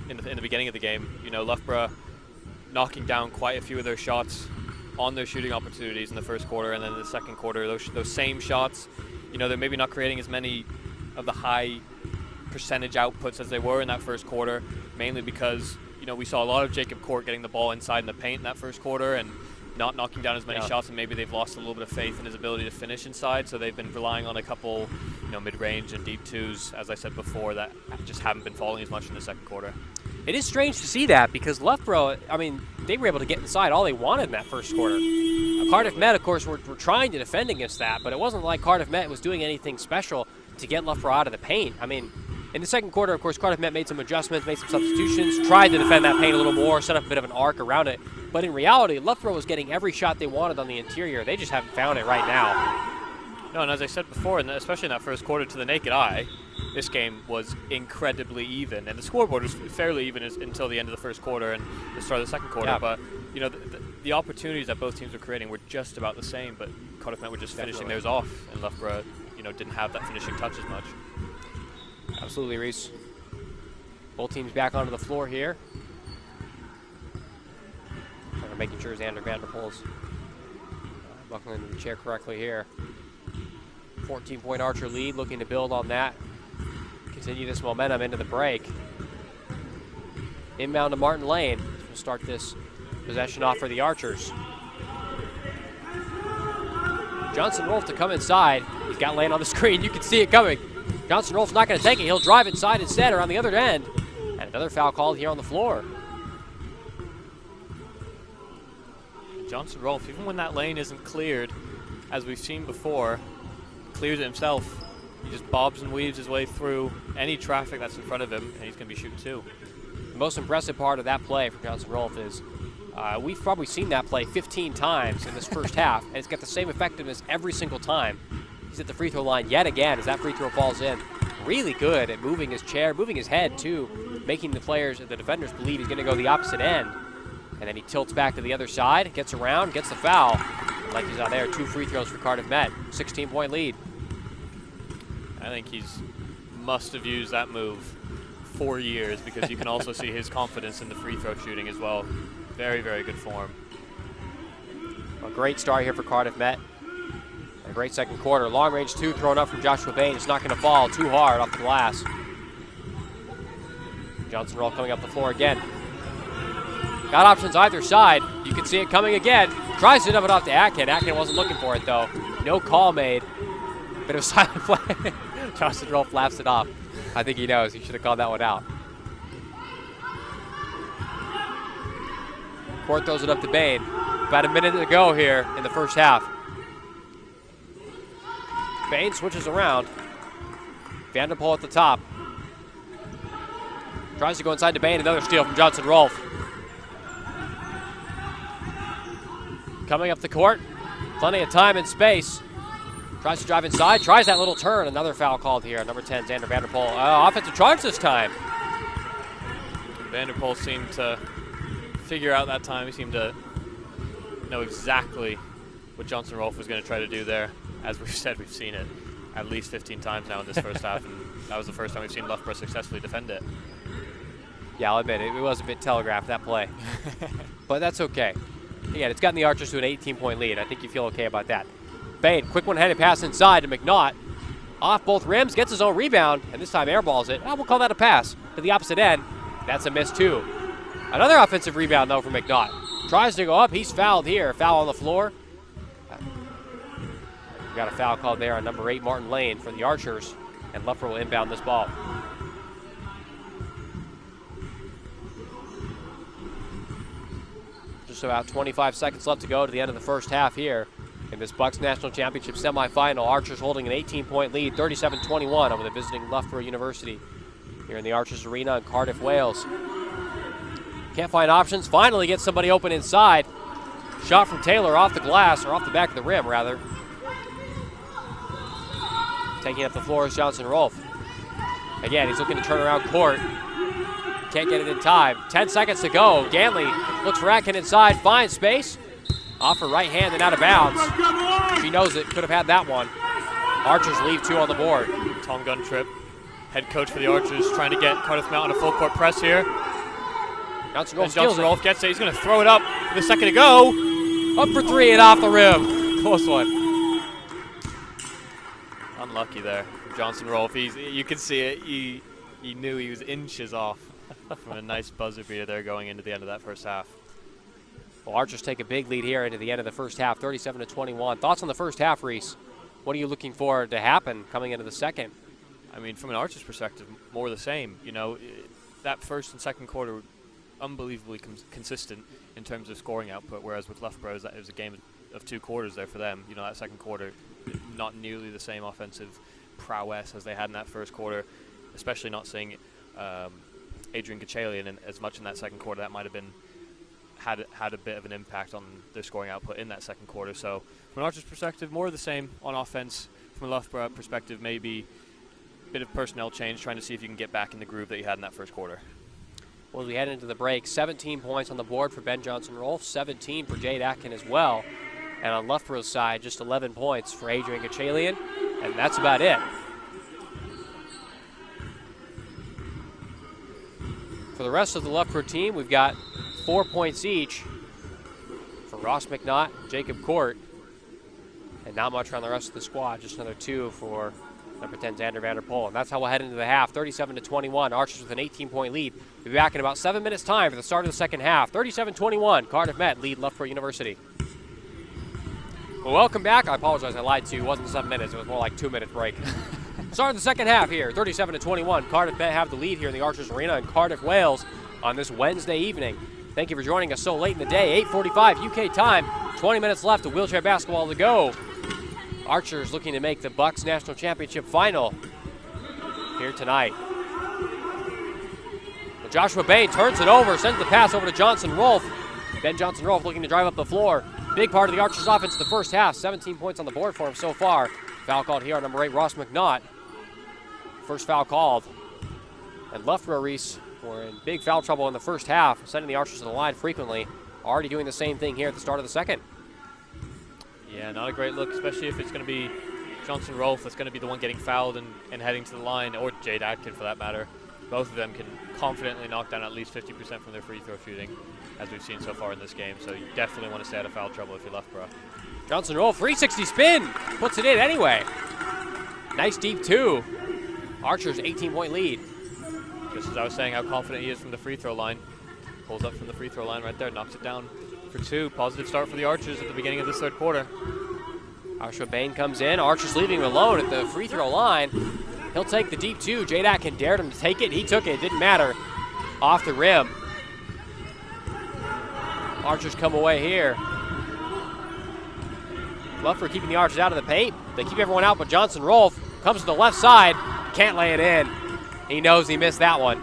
in the beginning of the game. You know, Loughborough knocking down quite a few of their shots on their shooting opportunities in the first quarter, and then in the second quarter, those same shots, you know, they're maybe not creating as many of the high percentage outputs as they were in that first quarter, mainly because, you know, we saw a lot of Jacob Court getting the ball inside in the paint in that first quarter and not knocking down as many shots, and maybe they've lost a little bit of faith in his ability to finish inside, so they've been relying on a couple, you know, mid-range and deep twos, as I said before, that just haven't been falling as much in the second quarter. It is strange to see that because Loughborough, I mean, they were able to get inside all they wanted in that first quarter. Cardiff Met, of course, were trying to defend against that, but it wasn't like Cardiff Met was doing anything special to get Loughborough out of the paint. I mean, In the second quarter, of course, Cardiff Met made some adjustments, made some substitutions, tried to defend that paint a little more, set up a bit of an arc around it. But in reality, Loughborough was getting every shot they wanted on the interior. They just haven't found it right now. No, and as I said before, and especially in that first quarter, to the naked eye, this game was incredibly even. And the scoreboard was fairly even until the end of the first quarter and the start of the second quarter. Yeah. But, you know, the opportunities that both teams were creating were just about the same, but Cardiff Met were just finishing theirs off, and Loughborough, you know, didn't have that finishing touch as much. Absolutely, Reese. Both teams back onto the floor here. Making sure Xander Vanderpool's buckling into the chair correctly here. 14-point Archer lead, looking to build on that. Continue this momentum into the break. Inbound to Martin Lane. We'll start this possession off for the Archers. Johnson Rolfe to come inside. He's got Lane on the screen. You can see it coming. Johnson Rolfe's not going to take it. He'll drive inside instead around the other end. And another foul called here on the floor. Johnson Rolfe, even when that lane isn't cleared, as we've seen before, clears it himself. He just bobs and weaves his way through any traffic that's in front of him, and he's going to be shooting two. The most impressive part of that play for Johnson Rolfe is we've probably seen that play 15 times in this first half, and it's got the same effectiveness every single time. He's at the free throw line yet again as that free throw falls in. Really good at moving his chair, moving his head too, making the players, the defenders believe he's going to go the opposite end. And then he tilts back to the other side, gets around, gets the foul. Like he's out there, 2 free throws for Cardiff Met, 16-point lead. I think he's must have used that move 4 years, because you can also see his confidence in the free throw shooting as well. Very, very good form. A great start here for Cardiff Met. A great second quarter. Long range 2 thrown up from Joshua Bain. It's not going to fall too hard off the glass. Johnson Rolfe coming up the floor again. Got options either side. You can see it coming again. Tries to dump it off to Atkin. Atkin wasn't looking for it, though. No call made. Bit of a silent flag. Johnson Rolfe laughs it off. I think he knows. He should have called that one out. Court throws it up to Bain. About a minute to go here in the first half. Bain switches around. Vanderpool at the top. Tries to go inside to Bain. Another steal from Johnson Rolfe. Coming up the court, plenty of time and space. Tries to drive inside, tries that little turn. Another foul called here. Number 10, Xander Vanderpool. Offensive charge this time. Vanderpool seemed to figure out that time. He seemed to know exactly what Johnson Rolfe was going to try to do there. As we've said, we've seen it at least 15 times now in this first half, and that was the first time we've seen Loughborough successfully defend it. Yeah, I'll admit it was a bit telegraphed, that play. But that's okay. Again, it's gotten the Archers to an 18-point lead. I think you feel okay about that. Bain, quick one-handed pass inside to McNaught. Off both rims, gets his own rebound, and this time airballs it. We'll call that a pass to the opposite end. That's a miss, too. Another offensive rebound, though, for McNaught. Tries to go up. He's fouled here. Foul on the floor. We got a foul called there on number 8, Martin Lane, for the Archers, and Loughborough will inbound this ball. Just about 25 seconds left to go to the end of the first half here in this BUCS National Championship semifinal. Archers holding an 18-point lead, 37-21 over the visiting Loughborough University here in the Archers Arena in Cardiff, Wales. Can't find options. Finally gets somebody open inside. Shot from Taylor off the glass, or off the back of the rim, rather. Taking up the floor is Johnson Rolfe. Again, he's looking to turn around court. Can't get it in time. 10 seconds to go. Ganley looks for Atkin inside, finds space. Off her right hand and out of bounds. She knows it, could have had that one. Archers leave 2 on the board. Tom Guntrip, head coach for the Archers, trying to get Cardiff Met on a full court press here. Johnson Rolfe gets it. He's going to throw it up with a second to go. Up for 3 and off the rim. Close one. Unlucky there. Johnson Rolfe, you can see it. He knew he was inches off from a nice buzzer beater there going into the end of that first half. Well, Archers take a big lead here into the end of the first half, 37-21. Thoughts on the first half, Reese? What are you looking for to happen coming into the second? I mean, from an Archers perspective, more the same. You know, that first and second quarter were unbelievably consistent in terms of scoring output, whereas with Loughborough, it was a game of 2 quarters there for them. You know, that second quarter, not nearly the same offensive prowess as they had in that first quarter. especially not seeing Adrian Gachalian as much in that second quarter. That might have been had a bit of an impact on their scoring output in that second quarter. So from an Archers perspective, more of the same on offense. From a Loughborough perspective, maybe a bit of personnel change, trying to see if you can get back in the groove that you had in that first quarter. Well, as we head into the break, 17 points on the board for Ben Johnson-Rolfe, 17 for Jade Atkin as well. And on Loughborough's side, just 11 points for Adrian Gachalian, and that's about it. For the rest of the Loughborough team, we've got 4 points each for Ross McNaught, Jacob Court, and not much on the rest of the squad, just another 2 for number 10, Xander Vanderpool. And that's how we'll head into the half, 37-21. Archers with an 18-point lead. We'll be back in about 7 minutes' time for the start of the second half. 37-21, Cardiff Met lead Loughborough University. Well, welcome back. I apologize, I lied to you. It wasn't 7 minutes, it was more like 2-minute break. Start of the second half here, 37-21. Cardiff Met have the lead here in the Archers Arena in Cardiff, Wales on this Wednesday evening. Thank you for joining us so late in the day. 8:45 UK time, 20 minutes left of wheelchair basketball to go. Archers looking to make the BUCS National Championship final here tonight. Well, Joshua Bain turns it over, sends the pass over to Johnson-Rolfe. Ben Johnson-Rolfe looking to drive up the floor. Big part of the Archers offense in the first half, 17 points on the board for him so far. Foul called here on number 8, Ross McNaught. First foul called. And Loughborough Reese were in big foul trouble in the first half, sending the Archers to the line frequently. Already doing the same thing here at the start of the second. Yeah, not a great look, especially if it's going to be Johnson-Rolfe that's going to be the one getting fouled and heading to the line, or Jade Atkin for that matter. Both of them can confidently knock down at least 50% from their free throw shooting, as we've seen so far in this game. So you definitely want to stay out of foul trouble if you're Loughborough. Johnson-Rolfe, 360 spin, puts it in anyway. Nice deep 2. Archers 18-point lead. Just as I was saying how confident he is from the free throw line. Pulls up from the free throw line right there, knocks it down for 2. Positive start for the Archers at the beginning of this third quarter. Joshua Bain comes in. Archers leaving him alone at the free throw line. He'll take the deep 2. Jade Atkin dared him to take it. He took it. It didn't matter. Off the rim. Archers come away here. Loughborough keeping the Archers out of the paint. They keep everyone out, but Johnson-Rolfe comes to the left side. Can't lay it in. He knows he missed that one.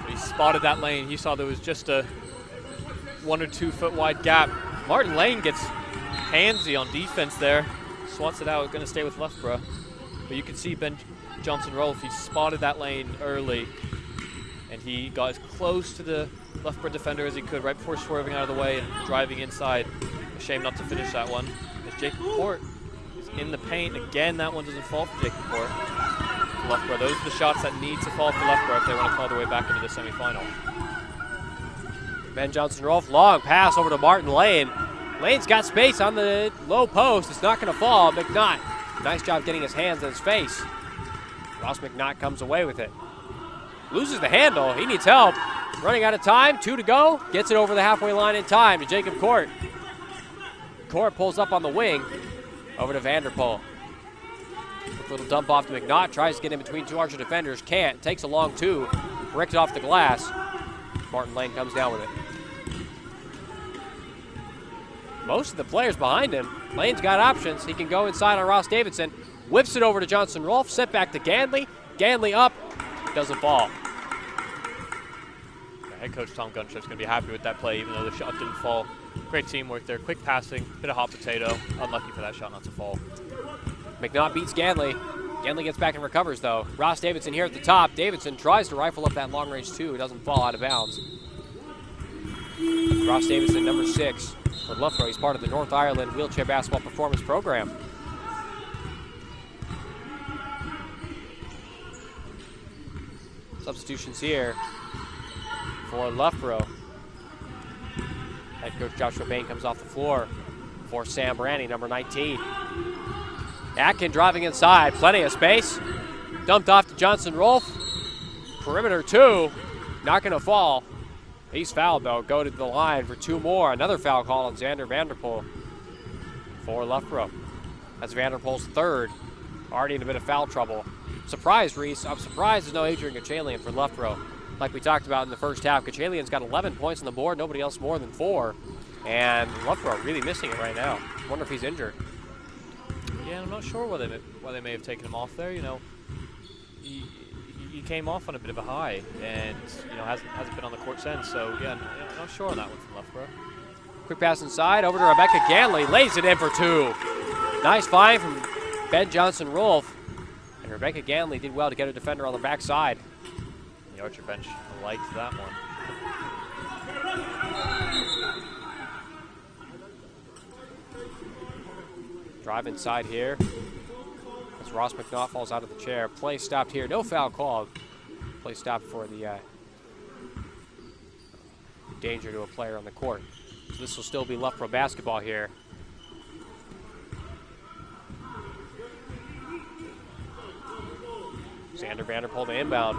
He spotted that lane. He saw there was just a 1 or 2 foot wide gap. Martin Lane gets handsy on defense there. Swats it out, going to stay with Loughborough. But you can see Ben Johnson-Rolfe, he spotted that lane early. And he got as close to the Loughborough defender as he could right before swerving out of the way and driving inside. A shame not to finish that one. As Jacob Court is in the paint. Again, that one doesn't fall for Jacob Court. For Loughborough, those are the shots that need to fall for Loughborough if they want to claw their way back into the semifinal. Ben Johnson-Rolfe, long pass over to Martin Lane. Lane's got space on the low post. It's not going to fall. McNaught, nice job getting his hands in his face. Ross McNaught comes away with it. Loses the handle. He needs help. Running out of time. 2 to go. Gets it over the halfway line in time to Jacob Court. Court pulls up on the wing. Over to Vanderpool. A little dump off to McNaught. Tries to get in between 2 Archer defenders. Can't. Takes a long 2. Bricked off the glass. Martin Lane comes down with it. Most of the players behind him. Lane's got options. He can go inside on Ross Davidson. Whips it over to Johnson-Rolfe. Set back to Ganley. Ganley up. Doesn't fall. Head coach Tom Gunship's going to be happy with that play, even though the shot didn't fall. Great teamwork there. Quick passing. Bit of hot potato. Unlucky for that shot not to fall. McNaught beats Ganley. Ganley gets back and recovers, though. Ross Davidson here at the top. Davidson tries to rifle up that long range 2. It doesn't fall out of bounds. Ross Davidson, number 6 for Loughborough. He's part of the North Ireland Wheelchair Basketball Performance Program. Substitutions here for Loughborough. Head coach Joshua Bain comes off the floor for Sam Ranny, number 19. Atkin driving inside, plenty of space. Dumped off to Johnson-Rolfe. Perimeter 2, not going to fall. He's fouled though, go to the line for 2 more. Another foul call on Xander Vanderpool for Loughborough. That's Vanderpool's 3rd, already in a bit of foul trouble. Surprised, Reese. I'm surprised there's no Adrian Gachalian for Loughborough. Like we talked about in the first half, Gachalian's got 11 points on the board, nobody else more than 4. And Loughborough really missing it right now. Wonder if he's injured. Yeah, I'm not sure why they may have taken him off there. You know, you came off on a bit of a high, and hasn't been on the court since. So yeah, not sure on that one from Loughborough. Quick pass inside over to Rebecca Ganley, lays it in for two. Nice find from Ben Johnson-Rolfe, and Rebecca Ganley did well to get her defender on the backside. The Archer bench liked that one. Drive inside here. As Ross McNaught falls out of the chair. Play stopped here. No foul called. Play stopped for the danger to a player on the court. So this will still be Loughborough basketball here. Xander Vanderpool to inbound.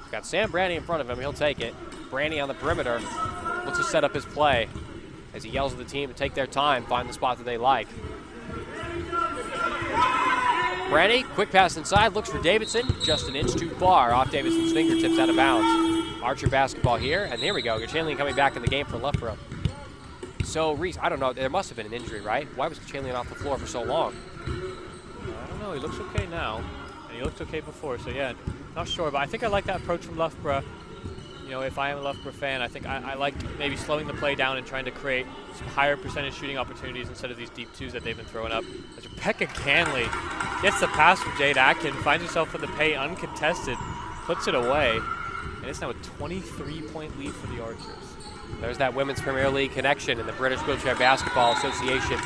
He's got Sam Brandy in front of him. He'll take it. Brandy on the perimeter. Looks to set up his play as he yells at the team to take their time, find the spot that they like. Brandy, quick pass inside, looks for Davidson, just an inch too far, off Davidson's fingertips, out of bounds. Archer basketball here, and there we go. Gachalian coming back in the game for Loughborough. So, Reese, I don't know, there must have been an injury, right? Why was Gachalian off the floor for so long? I don't know, he looks okay now, and he looked okay before, so yeah, not sure, but I think I like that approach from Loughborough. You know, if I am a Loughborough fan, I think I like maybe slowing the play down and trying to create some higher percentage shooting opportunities instead of these deep twos that they've been throwing up. As Rebecca Ganley gets the pass from Jade Atkin, finds herself in the paint uncontested, puts it away, and it's now a 23-point lead for the Archers. There's that Women's Premier League connection in the British Wheelchair Basketball Association.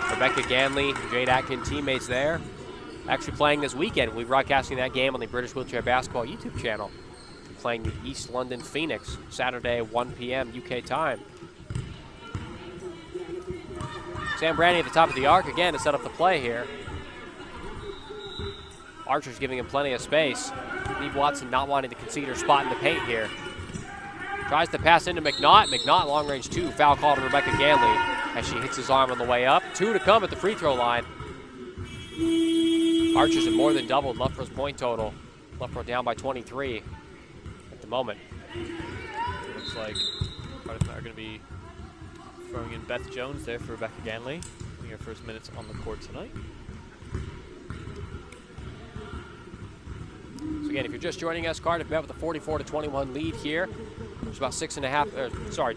Rebecca Ganley, Jade Atkin teammates there. Actually playing this weekend. We'll be broadcasting that game on the British Wheelchair Basketball YouTube channel. Playing the East London Phoenix, Saturday, 1 p.m. UK time. Sam Brandy at the top of the arc again to set up the play here. Archer's giving him plenty of space. Eve Watson not wanting to concede her spot in the paint here. Tries to pass into McNaught. McNaught long range two. Foul call to Rebecca Ganley as she hits his arm on the way up. 2 to come at the free throw line. Archers have more than doubled Loughborough's point total. Loughborough down by 23. Moment. Looks like Cardiff are going to be throwing in Beth Jones there for Rebecca Ganley, getting her first minutes on the court tonight. So again, if you're just joining us, Cardiff met with a 44-21 lead here. There's about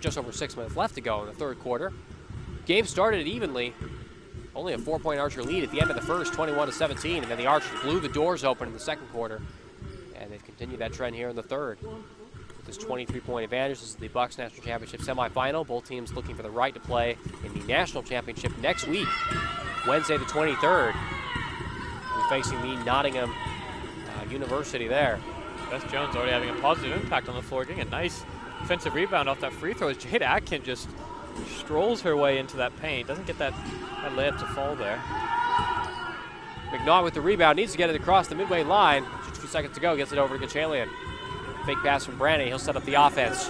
just over 6 minutes left to go in the third quarter. Game started evenly. Only a 4-point Archer lead at the end of the first, 21-17, and then the Archers blew the doors open in the second quarter. And they've continued that trend here in the third. With this 23-point advantage, this is the BUCS National Championship semifinal. Both teams looking for the right to play in the National Championship next week, Wednesday the 23rd. We're facing the Nottingham University there. Beth Jones already having a positive impact on the floor, getting a nice defensive rebound off that free throw as Jade Atkin just strolls her way into that paint. Doesn't get that layup to fall there. McNaught with the rebound, needs to get it across the midway line. Just a few seconds to go, gets it over to Gachalian. Fake pass from Brandy, he'll set up the offense.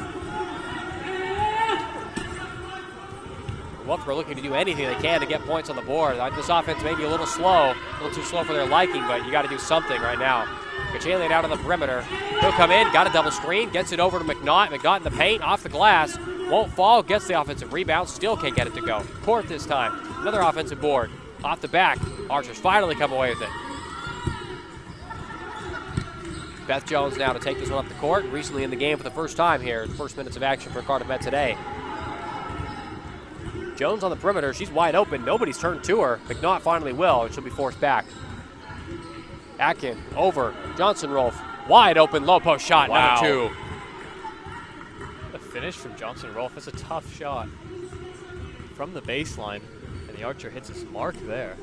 Loughborough looking to do anything they can to get points on the board. This offense may be a little slow, a little too slow for their liking, but you got to do something right now. Gachalian out on the perimeter. He'll come in, got a double screen, gets it over to McNaught. McNaught in the paint, off the glass, won't fall, gets the offensive rebound, still can't get it to go. Court this time, another offensive board. Off the back, Archers finally come away with it. Beth Jones now to take this one up the court. Recently in the game for the first time here. First minutes of action for Cardiff Met today. Jones on the perimeter. She's wide open. Nobody's turned to her. McNaught finally will, and she'll be forced back. Atkin over. Johnson-Rolfe. Wide open low post shot. Wow. Number 2. The finish from Johnson-Rolfe. That's a tough shot from the baseline. And the Archer hits his mark there.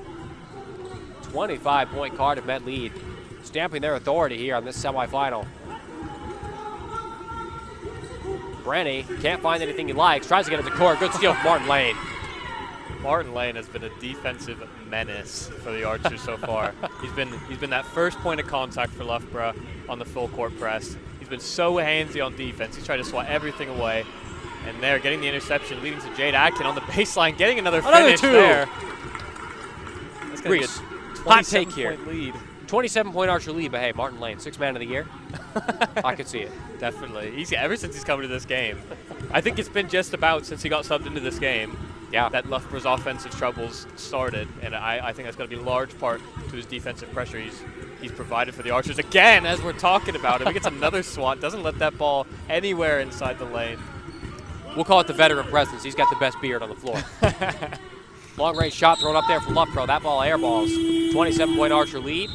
25-point Cardiff Met lead. Stamping their authority here on this semifinal. Brandy can't find anything he likes. Tries to get it to court. Good steal from Martin Lane. Martin Lane has been a defensive menace for the Archers so far. He's been that first point of contact for Loughborough on the full court press. He's been so handsy on defense. He's tried to swat everything away. And they're getting the interception, leading to Jade Atkin on the baseline, getting another finish 2. there. That's going to be a hot take here. 27-point lead. 27-point Archer lead, but hey, Martin Lane, 6th man of the year. I could see it. Definitely. Ever since he's come into this game. I think it's been just about since he got subbed into this game that Loughborough's offensive troubles started, and I think that's going to be a large part to his defensive pressure. He's he's provided for the Archers again as we're talking about it. He gets another swat, doesn't let that ball anywhere inside the lane. We'll call it the veteran presence. He's got the best beard on the floor. Long-range shot thrown up there from Loughborough. That ball airballs. 27-point Archer lead.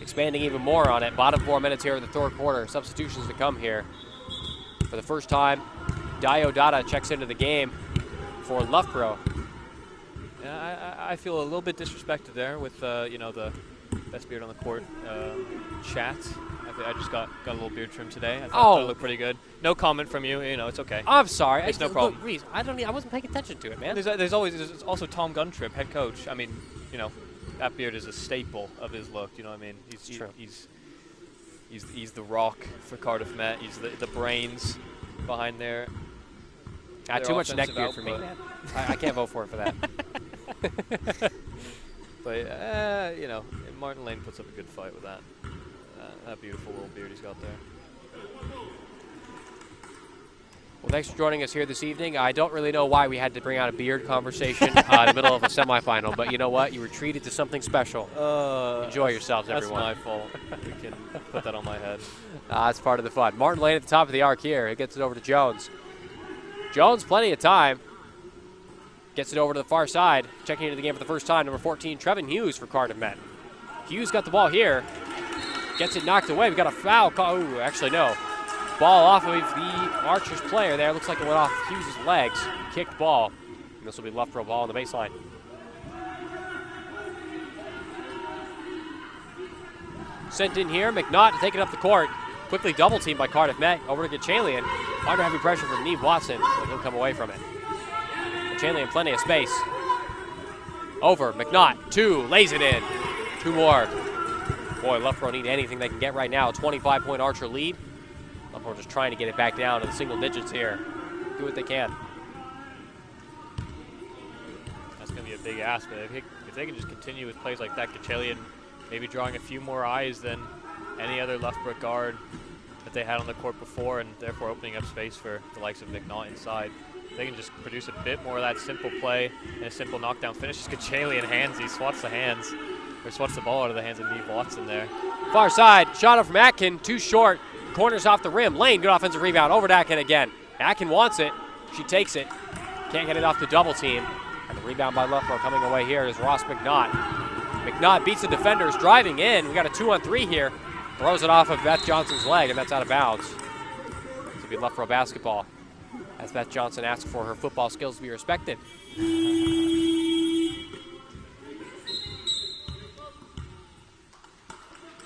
Expanding even more on it. Bottom 4 minutes here in the third quarter. Substitutions to come here. For the first time, Diodata checks into the game for Loughborough. Yeah, I feel a little bit disrespected there with you know, the best beard on the court chat. I just got a little beard trim today. I thought it looked pretty good. No comment from you. You know, it's okay. I'm sorry. It's no problem. Look, Reese, I wasn't paying attention to it, man. There's also Tom Guntrip, head coach. I mean, you know, that beard is a staple of his look. You know what I mean? He's the rock for Cardiff Met. He's the brains behind there. Too much neck beard for me, man. I can't vote for it for that. But you know, Martin Lane puts up a good fight with that. That beautiful little beard he's got there. Well, thanks for joining us here this evening. I don't really know why we had to bring out a beard conversation in the middle of a semifinal, but you know what? You were treated to something special. Enjoy yourselves, everyone. That's my fault. You can put that on my head. That's part of the fun. Martin Lane at the top of the arc here. He gets it over to Jones. Jones, plenty of time. Gets it over to the far side. Checking into the game for the first time, number 14, Trevin Hughes for Cardiff Met. Hughes got the ball here. Gets it knocked away. We got a foul call. Ooh, actually, no. Ball off of the Archers player there. Looks like it went off Hughes' legs. Kicked ball. And this will be Loughborough ball on the baseline. Sent in here. McNaught to take it up the court. Quickly double teamed by Cardiff Met. Over to Gachalian. Under heavy pressure from Neve Watson, but he'll come away from it. Gachalian, plenty of space. Over. McNaught. 2. Lays it in. 2 more. Boy, Loughborough need anything they can get right now. A 25-point Archer lead. Loughborough just trying to get it back down to the single digits here. Do what they can. That's going to be a big ask, but if they can just continue with plays like that, Gachalian maybe drawing a few more eyes than any other Loughborough guard that they had on the court before, and therefore opening up space for the likes of McNaught inside. If they can just produce a bit more of that simple play and a simple knockdown finish. Gachalian hands, he swats the hands. Or swats the ball out of the hands of Neve Watson there. Far side, shot up from Atkin, too short. Corners off the rim. Lane, good offensive rebound. Over to Atkin again. Atkin wants it. She takes it. Can't get it off the double team. And the rebound by Loughborough coming away here is Ross McNaught. McNaught beats the defenders, driving in. We got a 2-on-3 here. Throws it off of Beth Johnson's leg, and that's out of bounds. This will be Loughborough basketball, as Beth Johnson asks for her football skills to be respected.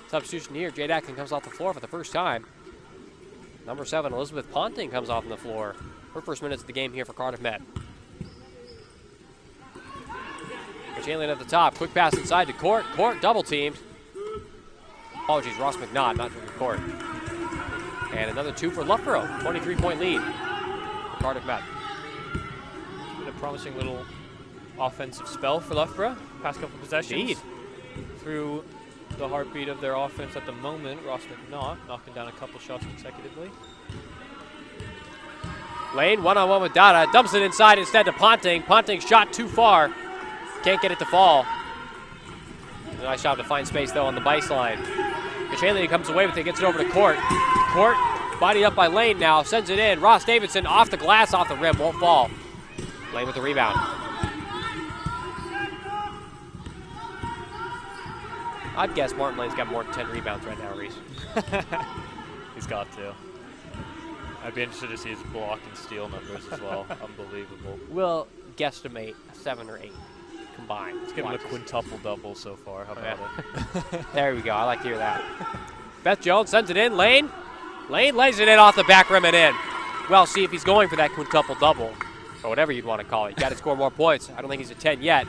Substitution here. Jade Atkin comes off the floor for the first time. Number 7, Elizabeth Ponting comes off on the floor. Her first minutes of the game here for Cardiff Met. Gachalian at the top. Quick pass inside to Court. Court double teamed. Apologies, Ross McNaught, not to Court. And another 2 for Loughborough. 23-point lead for Cardiff Met. Been a promising little offensive spell for Loughborough. Past couple possessions. Indeed. Through the heartbeat of their offense at the moment, Ross McNaught knocking down a couple shots consecutively. Lane, one-on-one with Dada, dumps it inside instead to Ponting. Ponting shot too far. Can't get it to fall. A nice job to find space, though, on the baseline. Gachalian comes away with it, gets it over to Court. Court, bodied up by Lane now, sends it in. Ross Davidson off the glass, off the rim, won't fall. Lane with the rebound. I'd guess Martin Lane's got more than 10 rebounds right now, Reese. He's got to. I'd be interested to see his block and steal numbers as well. Unbelievable. We'll guesstimate 7 or 8 combined. Let's give him a quintuple double so far. How about it? There we go. I like to hear that. Beth Jones sends it in. Lane. Lane lays it in off the back rim and in. Well, see if he's going for that quintuple double, or whatever you'd want to call it. You got to score more points. I don't think he's at 10 yet.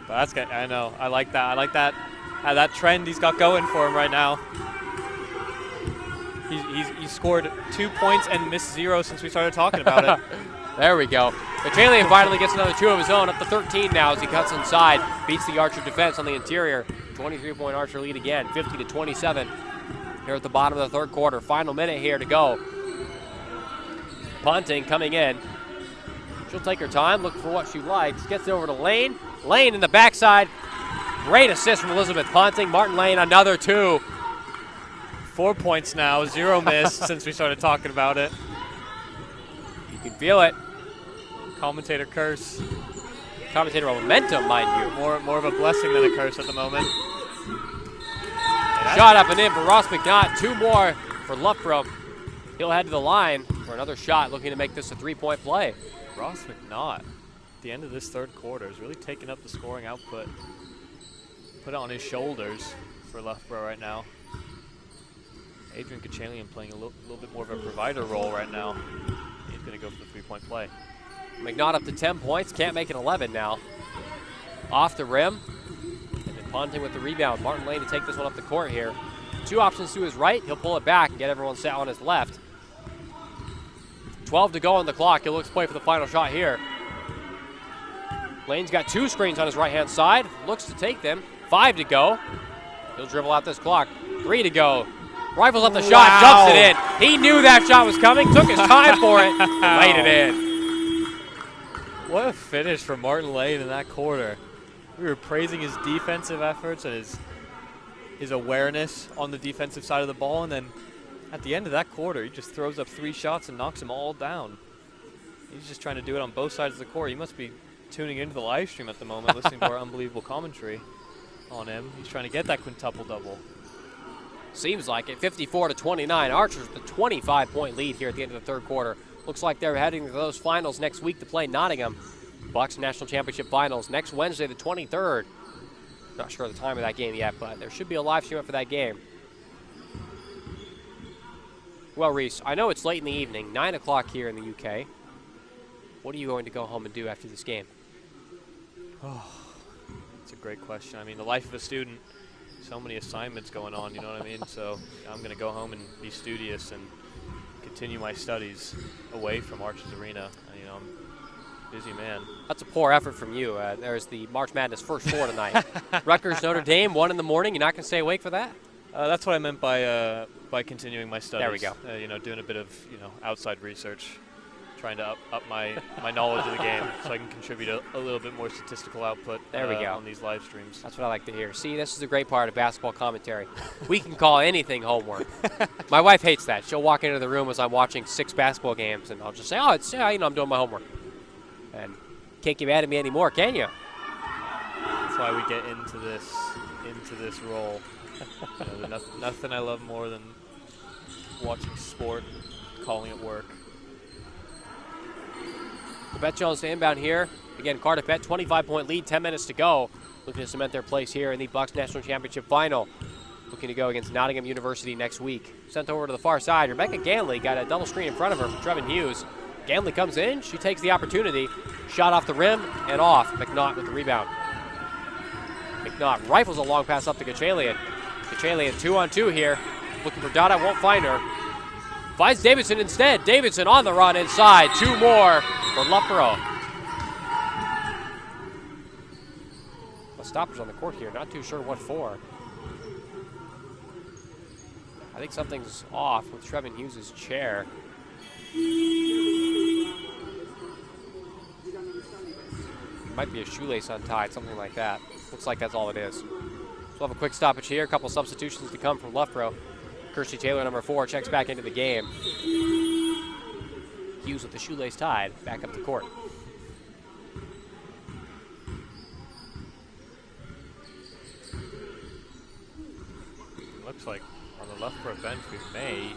But that's good. I know. I like that. I like that. That trend he's got going for him right now. He's scored 2 points and missed 0 since we started talking about it. There we go. Gachalian finally gets another 2 of his own, up to 13 now as he cuts inside, beats the Archer defense on the interior. 23-point Archer lead again, 50-27 here at the bottom of the third quarter. Final minute here to go. Ponting coming in. She'll take her time, look for what she likes. Gets it over to Lane. Lane in the backside. Great assist from Elizabeth Ponting. Martin Lane, another 2. 4 points now, 0 miss since we started talking about it. You can feel it. Commentator curse. Commentator momentum, mind you. More of a blessing than a curse at the moment. Shot up and in for Ross McNaught. 2 more for Loughborough. He'll head to the line for another shot, looking to make this a 3-point play. Ross McNaught, at the end of this third quarter, is really taking up the scoring output. Put it on his shoulders for Loughborough right now. Adrian Kachalian playing a little bit more of a provider role right now. He's going to go for the 3-point play. McNaught up to 10 points, can't make it 11 now. Off the rim, and then Ponting with the rebound. Martin Lane to take this one up the court here. 2 options to his right, he'll pull it back and get everyone set on his left. 12 to go on the clock, he'll look to play for the final shot here. Lane's got 2 screens on his right-hand side, looks to take them. 5 to go, he'll dribble out this clock. 3 to go, rifles up the shot, dumps it in. He knew that shot was coming, took his time for it, laid it in. What a finish from Martin Lane in that quarter. We were praising his defensive efforts and his awareness on the defensive side of the ball, and then at the end of that quarter, he just throws up 3 shots and knocks them all down. He's just trying to do it on both sides of the court. He must be tuning into the live stream at the moment, listening to our unbelievable commentary on him. He's trying to get that quintuple-double. Seems like it. 54-29. Archers with a 25-point lead here at the end of the third quarter. Looks like they're heading to those finals next week to play Nottingham. BUCS National Championship Finals next Wednesday, the 23rd. Not sure the time of that game yet, but there should be a live stream up for that game. Well, Reese, I know it's late in the evening, 9 o'clock here in the UK. What are you going to go home and do after this game? Oh, that's a great question. I mean, the life of a student, so many assignments going on, you know what I mean? So I'm going to go home and be studious and continue my studies away from Archers Arena. You know, I'm a busy man. That's a poor effort from you. There's the March Madness first 4 tonight. Rutgers, Notre Dame, 1 in the morning. You're not going to stay awake for that? That's what I meant by continuing my studies. There we go. You know, doing a bit of outside research, trying to up my knowledge of the game, so I can contribute a little bit more statistical output. There we go. On these live streams. That's what I like to hear. See, this is the great part of basketball commentary. We can call anything homework. My wife hates that. She'll walk into the room as I'm watching 6 basketball games, and I'll just say, "Oh, it's I'm doing my homework." And can't get mad at me anymore, can you? That's why we get into this role. Nothing I love more than watching sport, calling it work. Bet Jones to inbound here. Again, Cardiff Bet, 25-point lead, 10 minutes to go. Looking to cement their place here in the BUCS National Championship Final. Looking to go against Nottingham University next week. Sent over to the far side. Rebecca Ganley got a double screen in front of her from Trevin Hughes. Ganley comes in. She takes the opportunity. Shot off the rim and off. McNaught with the rebound. McNaught rifles a long pass up to Kachalian. Kachalian 2-on-2 here. Looking for Dada, won't find her. Finds Davidson instead. Davidson on the run inside. 2 more for Loughborough. The stoppers on the court here. Not too sure what for. I think something's off with Trevin Hughes' chair. Might be a shoelace untied, something like that. Looks like that's all it is. We'll have a quick stoppage here. A couple substitutions to come from Loughborough. Kirsty Taylor, number 4, checks back into the game. Hughes with the shoelace tied, back up the court. Looks like on the Loughborough bench we may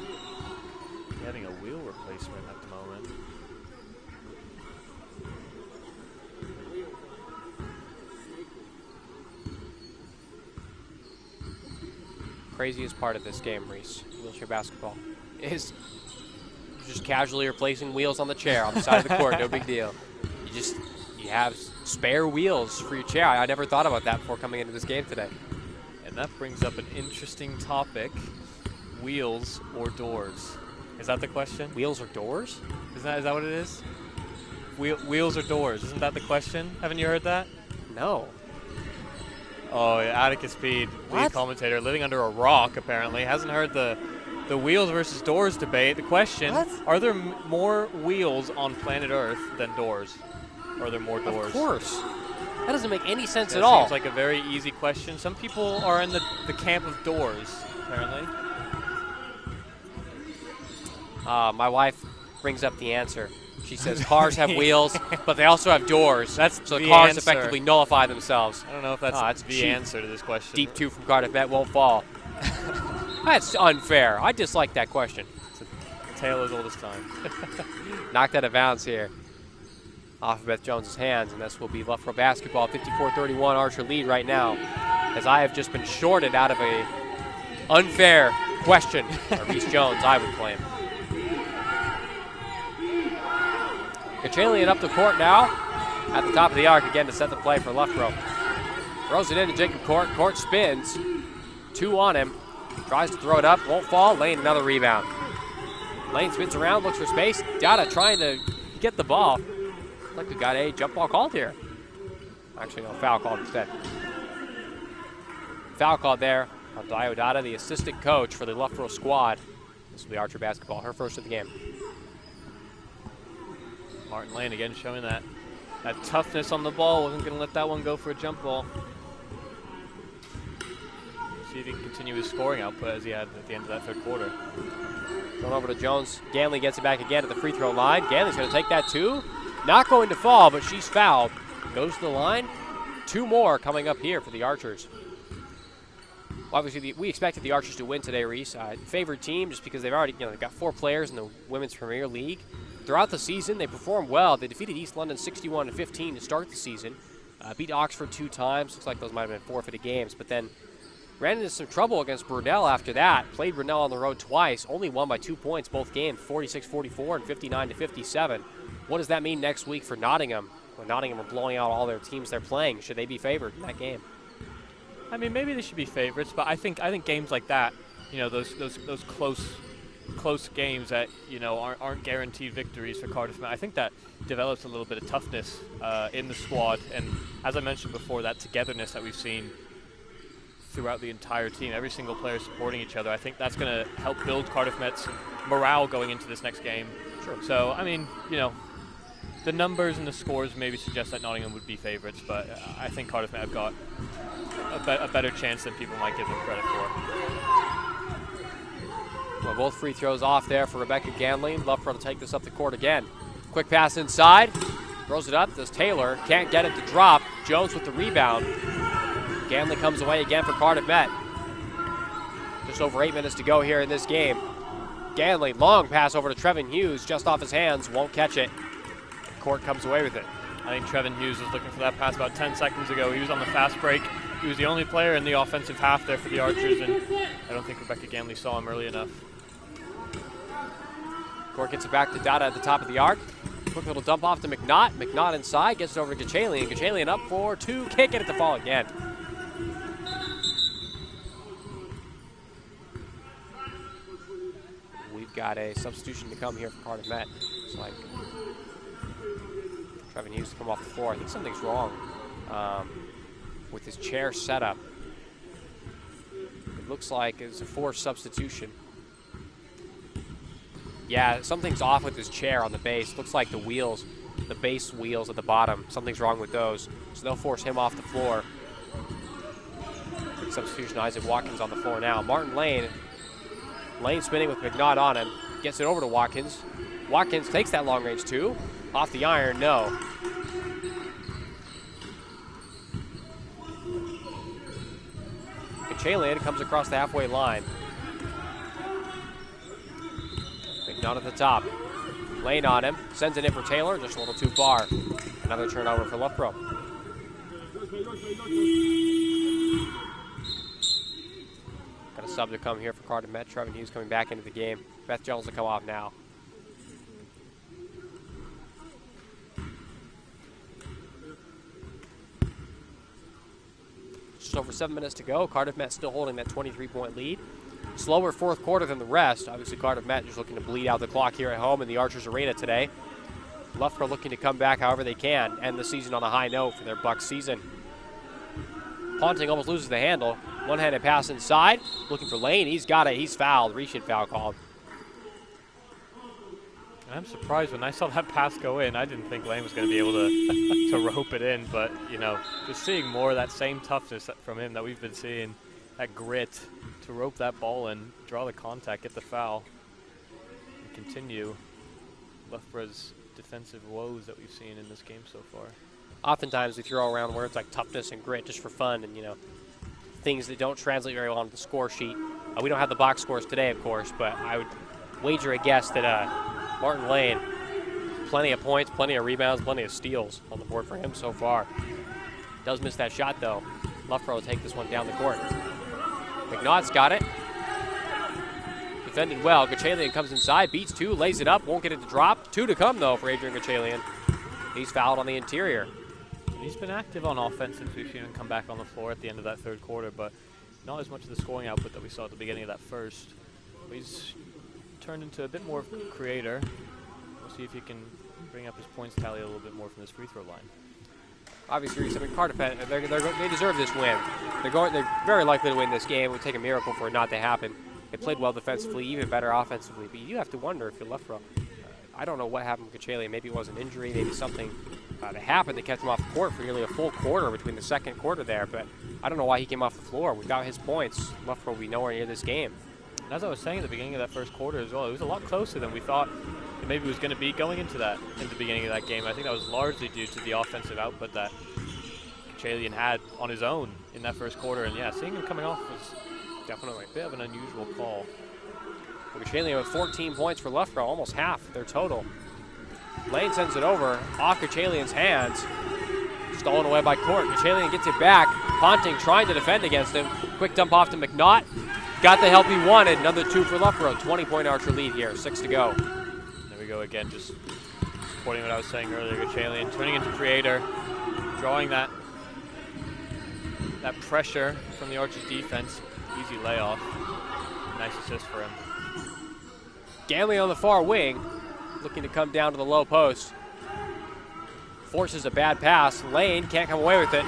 be having a wheel replacement at the moment. Craziest part of this game, Reese, wheelchair basketball, is just casually replacing wheels on the chair on the side of the court. No big deal. You have spare wheels for your chair. I never thought about that before coming into this game today. And that brings up an interesting topic: wheels or doors. Is that the question? Wheels or doors? Is that what it is? Wheels or doors? Isn't that the question? Haven't you heard that? No. Oh, yeah, Atticus Speed, lead commentator, living under a rock apparently, hasn't heard the wheels versus doors debate. The question: are there more wheels on planet Earth than doors? Or are there more doors? Of course. That doesn't make any sense That at all. seems like a very easy question. Some people are in the camp of doors, apparently. My wife brings up the answer. She says cars have wheels, but they also have doors. So the cars answer. effectively nullify themselves. I don't know if that's the answer to this question. Deep 2 from Cardiff Met won't fall. That's unfair. I dislike that question. It's a tale as old as time. Knocked out of bounds here. Off of Beth Jones's hands, and this will be Loughborough basketball. 54-31 Archer lead right now, as I have just been shorted out of a unfair question. Reese Jones, I would claim. Kachalian up the court now, at the top of the arc again to set the play for Loughborough. Throws it into Jacob Court. Court spins. 2 on him. Tries to throw it up. Won't fall. Lane another rebound. Lane spins around, looks for space. Dada trying to get the ball. Looks like we got a jump ball called here. Actually, no, foul called instead. Foul called there on Dio Dada, the assistant coach for the Loughborough squad. This will be Archer basketball, her first of the game. Martin Lane again showing that toughness on the ball. Wasn't going to let that one go for a jump ball. See if he can continue his scoring output as he had at the end of that third quarter. Going over to Jones. Ganley gets it back again at the free throw line. Ganley's going to take that too. Not going to fall, but she's fouled. Goes to the line. 2 more coming up here for the Archers. Well, obviously, we expected the Archers to win today, Reese. Favored team just because they've already, they've got 4 players in the Women's Premier League. Throughout the season, they performed well. They defeated East London 61-15 to start the season. Beat Oxford 2 times. Looks like those might have been forfeited games. But then ran into some trouble against Brunel after that. Played Brunel on the road twice. Only won by 2 points both games, 46-44 and 59-57. What does that mean next week for Nottingham? When Nottingham are blowing out all their teams they're playing, should they be favored in that game? I mean, maybe they should be favorites, but I think games like that, those close games that aren't guaranteed victories for Cardiff Met, I think that develops a little bit of toughness in the squad, and as I mentioned before, that togetherness that we've seen throughout the entire team, every single player supporting each other. I think that's going to help build Cardiff Met's morale going into this next game. Sure. So I mean, the numbers and the scores maybe suggest that Nottingham would be favorites, but I think Cardiff Met have got a better chance than people might give them credit for. Well, both free throws off there for Rebecca Ganley. Loughborough to take this up the court again. Quick pass inside. Throws it up. Does Taylor. Can't get it to drop. Jones with the rebound. Ganley comes away again for Cardiff Met. Just over 8 minutes to go here in this game. Ganley, long pass over to Trevin Hughes. Just off his hands. Won't catch it. Court comes away with it. I think Trevin Hughes was looking for that pass about 10 seconds ago. He was on the fast break. He was the only player in the offensive half there for the Archers, and I don't think Rebecca Ganley saw him early enough. Court gets it back to Dada at the top of the arc. Quick little dump off to McNaught. McNaught inside, gets it over to Kachalian. Kachalian up for 2, can't get it to fall again. We've got a substitution to come here for Cardiff Met. It's like Trevin Hughes to come off the floor. I think something's wrong with his chair setup. It looks like it's a forced substitution. Yeah, something's off with his chair on the base. Looks like the wheels, the base wheels at the bottom, something's wrong with those. So they'll force him off the floor. Quick substitution, Isaac Watkins on the floor now. Martin Lane. Lane spinning with McNaught on him. Gets it over to Watkins. Watkins takes that long range 2. Off the iron, no. Kachalian comes across the halfway line. McNaught at the top. Lane on him. Sends it in for Taylor, just a little too far. Another turnover for Loughborough. Got a sub to come here for Cardiff Met. Trevin Hughes coming back into the game. Beth Jones to come off now. Just over 7 minutes to go. Cardiff Met still holding that 23-point lead. Slower fourth quarter than the rest. Obviously, Cardiff Met just looking to bleed out the clock here at home in the Archers Arena today. Loughborough looking to come back however they can, end the season on a high note for their BUCS season. Ponting almost loses the handle. One-handed pass inside. Looking for Lane. He's got it. He's fouled. Reach-in foul called. I'm surprised when I saw that pass go in. I didn't think Lane was going to be able to to rope it in, but you know, just seeing more of that same toughness from him that we've been seeing, that grit to rope that ball in, draw the contact, get the foul, and continue Loughborough's defensive woes that we've seen in this game so far. Oftentimes we throw around words like toughness and grit just for fun, and you know, things that don't translate very well on the score sheet. We don't have the box scores today, of course, but I would wager a guess that Martin Lane, plenty of points, plenty of rebounds, plenty of steals on the board for him so far. Does miss that shot, though. Loughborough will take this one down the court. McNaught's got it. Defended well. Gachalian comes inside, beats two, lays it up, won't get it to drop. Two to come, though, for Adrian Gachalian. He's fouled on the interior. He's been active on offense since we've seen him come back on the floor at the end of that third quarter, but not as much of the scoring output that we saw at the beginning of that first. But he's turned into a bit more of a creator. We'll see if he can bring up his points tally a little bit more from this free throw line. Obviously, I mean, Cardiff, they deserve this win. They're very likely to win this game. It would take a miracle for it not to happen. They played well defensively, even better offensively. But you have to wonder if you're Loughborough. I don't know what happened with Gachalian. Maybe it was an injury, maybe something that happened that kept him off the court for nearly a full quarter between the second quarter there. But I don't know why he came off the floor. Without his points, Loughborough will be nowhere near this game. And as I was saying at the beginning of that first quarter as well, it was a lot closer than we thought it maybe was going to be going into the beginning of that game. I think that was largely due to the offensive output that Gachalian had on his own in that first quarter. And yeah, seeing him coming off was definitely a bit of an unusual call. Gachalian with 14 points for Loughborough, almost half their total. Lane sends it over, off Gachalian's hands. Stolen away by Court. Gachalian gets it back. Ponting trying to defend against him. Quick dump off to McNaught. Got the help he wanted. Another two for Loughborough. 20-point Archer lead here. 6 to go. There we go again, just supporting what I was saying earlier. Gachalian turning into creator, drawing that pressure from the Archers defense. Easy layoff. Nice assist for him. Ganley on the far wing, looking to come down to the low post. Forces a bad pass. Lane can't come away with it.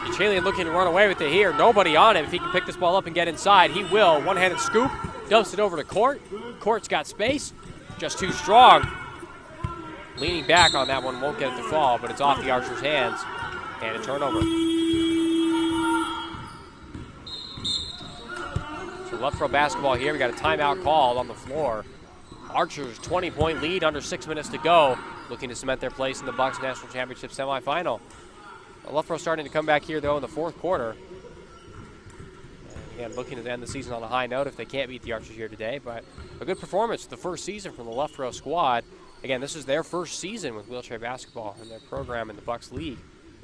Gachalian looking to run away with it here. Nobody on him. If he can pick this ball up and get inside, he will. One-handed scoop, dumps it over to Court. Court's got space, just too strong. Leaning back on that one, won't get it to fall, but it's off the Archer's hands. And a turnover. So Loughborough basketball here. We got a timeout called on the floor. Archers 20-point lead, under 6 minutes to go. Looking to cement their place in the BUCS National Championship semifinal. Loughborough starting to come back here, though, in the fourth quarter. And again, looking to end the season on a high note if they can't beat the Archers here today. But a good performance the first season from the Loughborough squad. Again, this is their first season with wheelchair basketball in their program in the BUCS League.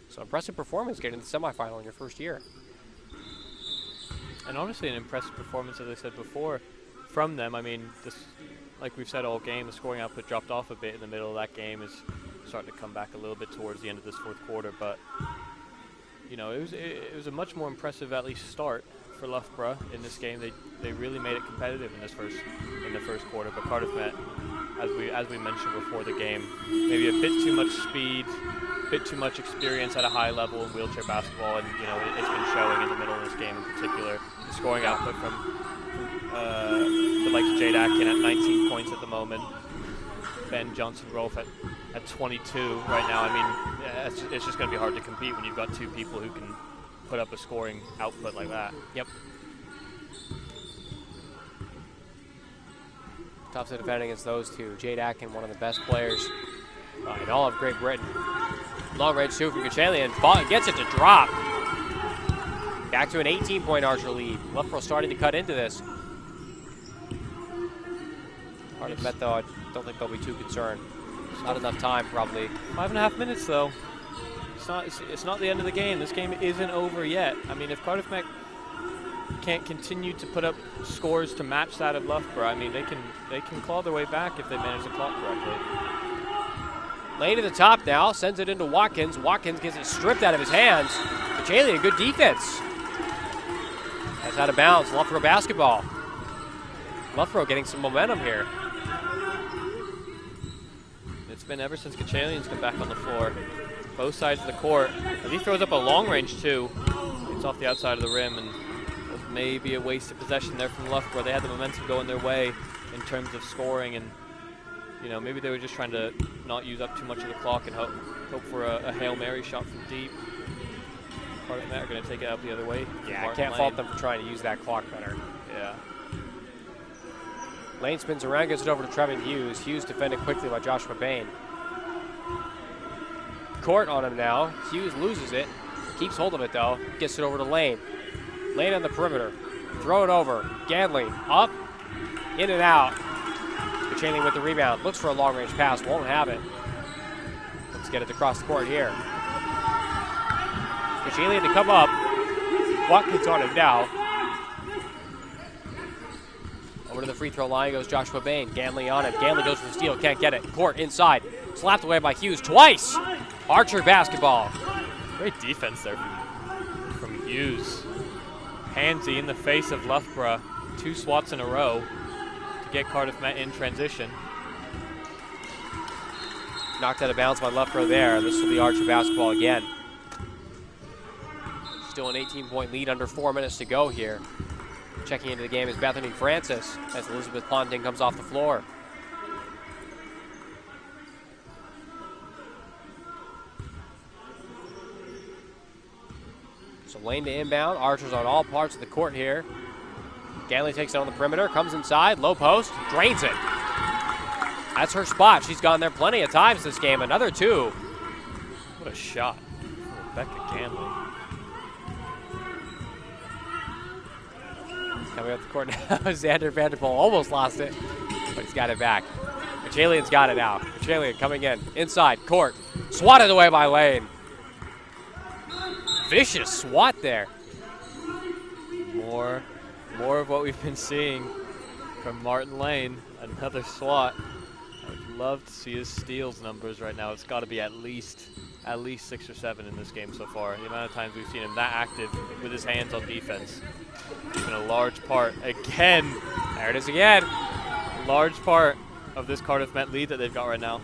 So impressive performance getting to the semifinal in your first year. And honestly, an impressive performance, as I said before, from them. I mean, this, like we've said all game, the scoring output dropped off a bit in the middle of that game. Is starting to come back a little bit towards the end of this fourth quarter. But, you know, it was a much more impressive, at least, start for Loughborough in this game. They really made it competitive in the first quarter. But Cardiff met, as we mentioned before the game, maybe a bit too much speed, a bit too much experience at a high level in wheelchair basketball, and you know it's been showing in the middle of this game in particular. The scoring output from the likes of Jade Atkin at 19 points at the moment, Ben Johnson-Rolfe at 22 right now. I mean, it's just going to be hard to compete when you've got two people who can put up a scoring output like that. Yep. Tough to defend against those two. Jade Atkin, one of the best players in all of Great Britain. Long range shoot from Gachalian. Gets it to drop. Back to an 18-point Archer lead. Loughborough starting to cut into this. Cardiff Met, though, I don't think they'll be too concerned. Not enough time, probably. 5.5 minutes, though. It's not the end of the game. This game isn't over yet. I mean, if Cardiff Met can't continue to put up scores to match that of Loughborough, I mean, they can claw their way back if they manage the clock correctly. Lane to the top now, sends it into Watkins. Watkins gets it stripped out of his hands. Gachalian, good defense. That's out of bounds. Loughborough basketball. Loughborough getting some momentum here. It's been ever since Gachalian's come back on the floor. Both sides of the court. As he throws up a long range too. It's off the outside of the rim, and maybe a wasted possession there from Loughborough. They had the momentum going their way in terms of scoring, and You know, maybe they were just trying to not use up too much of the clock and hope for a Hail Mary shot from deep. Cardiff Met are going to take it out the other way. Yeah, I can't fault them for trying to use that clock better. Yeah. Lane spins around, gets it over to Trevin Hughes. Hughes defended quickly by Joshua Bain. Court on him now. Hughes loses it. Keeps hold of it, though. Gets it over to Lane. Lane on the perimeter. Throw it over. Ganley up, in and out. Kachanian with the rebound. Looks for a long-range pass. Won't have it. Let's get it across the court here. Kachanian to come up. Watkins on him now. Over to the free throw line goes Joshua Bain. Ganley on him. Ganley goes for the steal. Can't get it. Court inside. Slapped away by Hughes twice. Archer basketball. Great defense there from Hughes. Handsy in the face of Loughborough. 2 swats in a row to get Cardiff Met in transition. Knocked out of bounds by Loughborough there. This will be Archer basketball again. Still an 18-point lead, under 4 minutes to go here. Checking into the game is Bethany Francis as Elizabeth Ponting comes off the floor. So Lane to inbound. Archer's on all parts of the court here. Ganley takes it on the perimeter, comes inside, low post, drains it. That's her spot. She's gone there plenty of times this game. Another 2. What a shot from Rebecca Ganley. Coming up the court now, Xander Vanderpool almost lost it, but he's got it back. Kachalian's got it now. Kachalian coming in, inside, court. Swatted away by Lane. Vicious swat there. More of what we've been seeing from Martin Lane. Another swat. I would love to see his steals numbers right now. It's got to be at least 6 or 7 in this game so far. The amount of times we've seen him that active with his hands on defense. It's been a large part, again. There it is again. A large part of this Cardiff Met lead that they've got right now.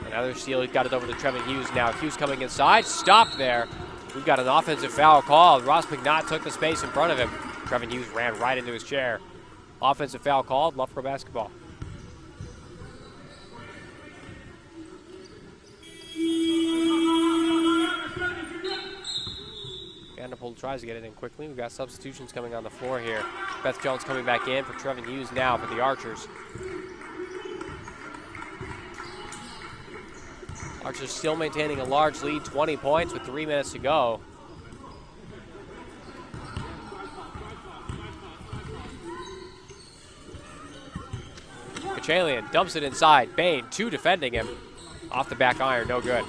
Another steal. He got it over to Trevin Hughes now. Hughes coming inside. Stopped there. We've got an offensive foul called. Ross McNaught took the space in front of him. Trevin Hughes ran right into his chair. Offensive foul called. Loughborough basketball. Vanderpool tries to get it in quickly. We've got substitutions coming on the floor here. Beth Jones coming back in for Trevin Hughes now for the Archers. Archers still maintaining a large lead, 20 points with 3 minutes to go. Kachalian dumps it inside. Bain, 2 defending him. Off the back iron, no good.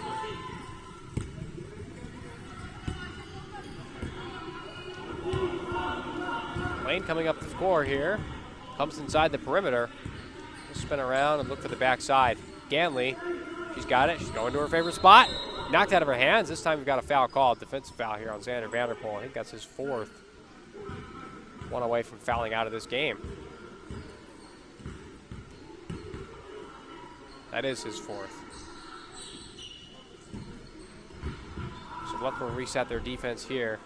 Lane coming up the score here. Comes inside the perimeter. We'll spin around and look for the backside. Ganley, she's got it. She's going to her favorite spot. Knocked out of her hands. This time we've got a foul called. Defensive foul here on Xander Vanderpool. I think that's his 4th. 1 away from fouling out of this game. That is his 4th. So Loughborough will reset their defense here.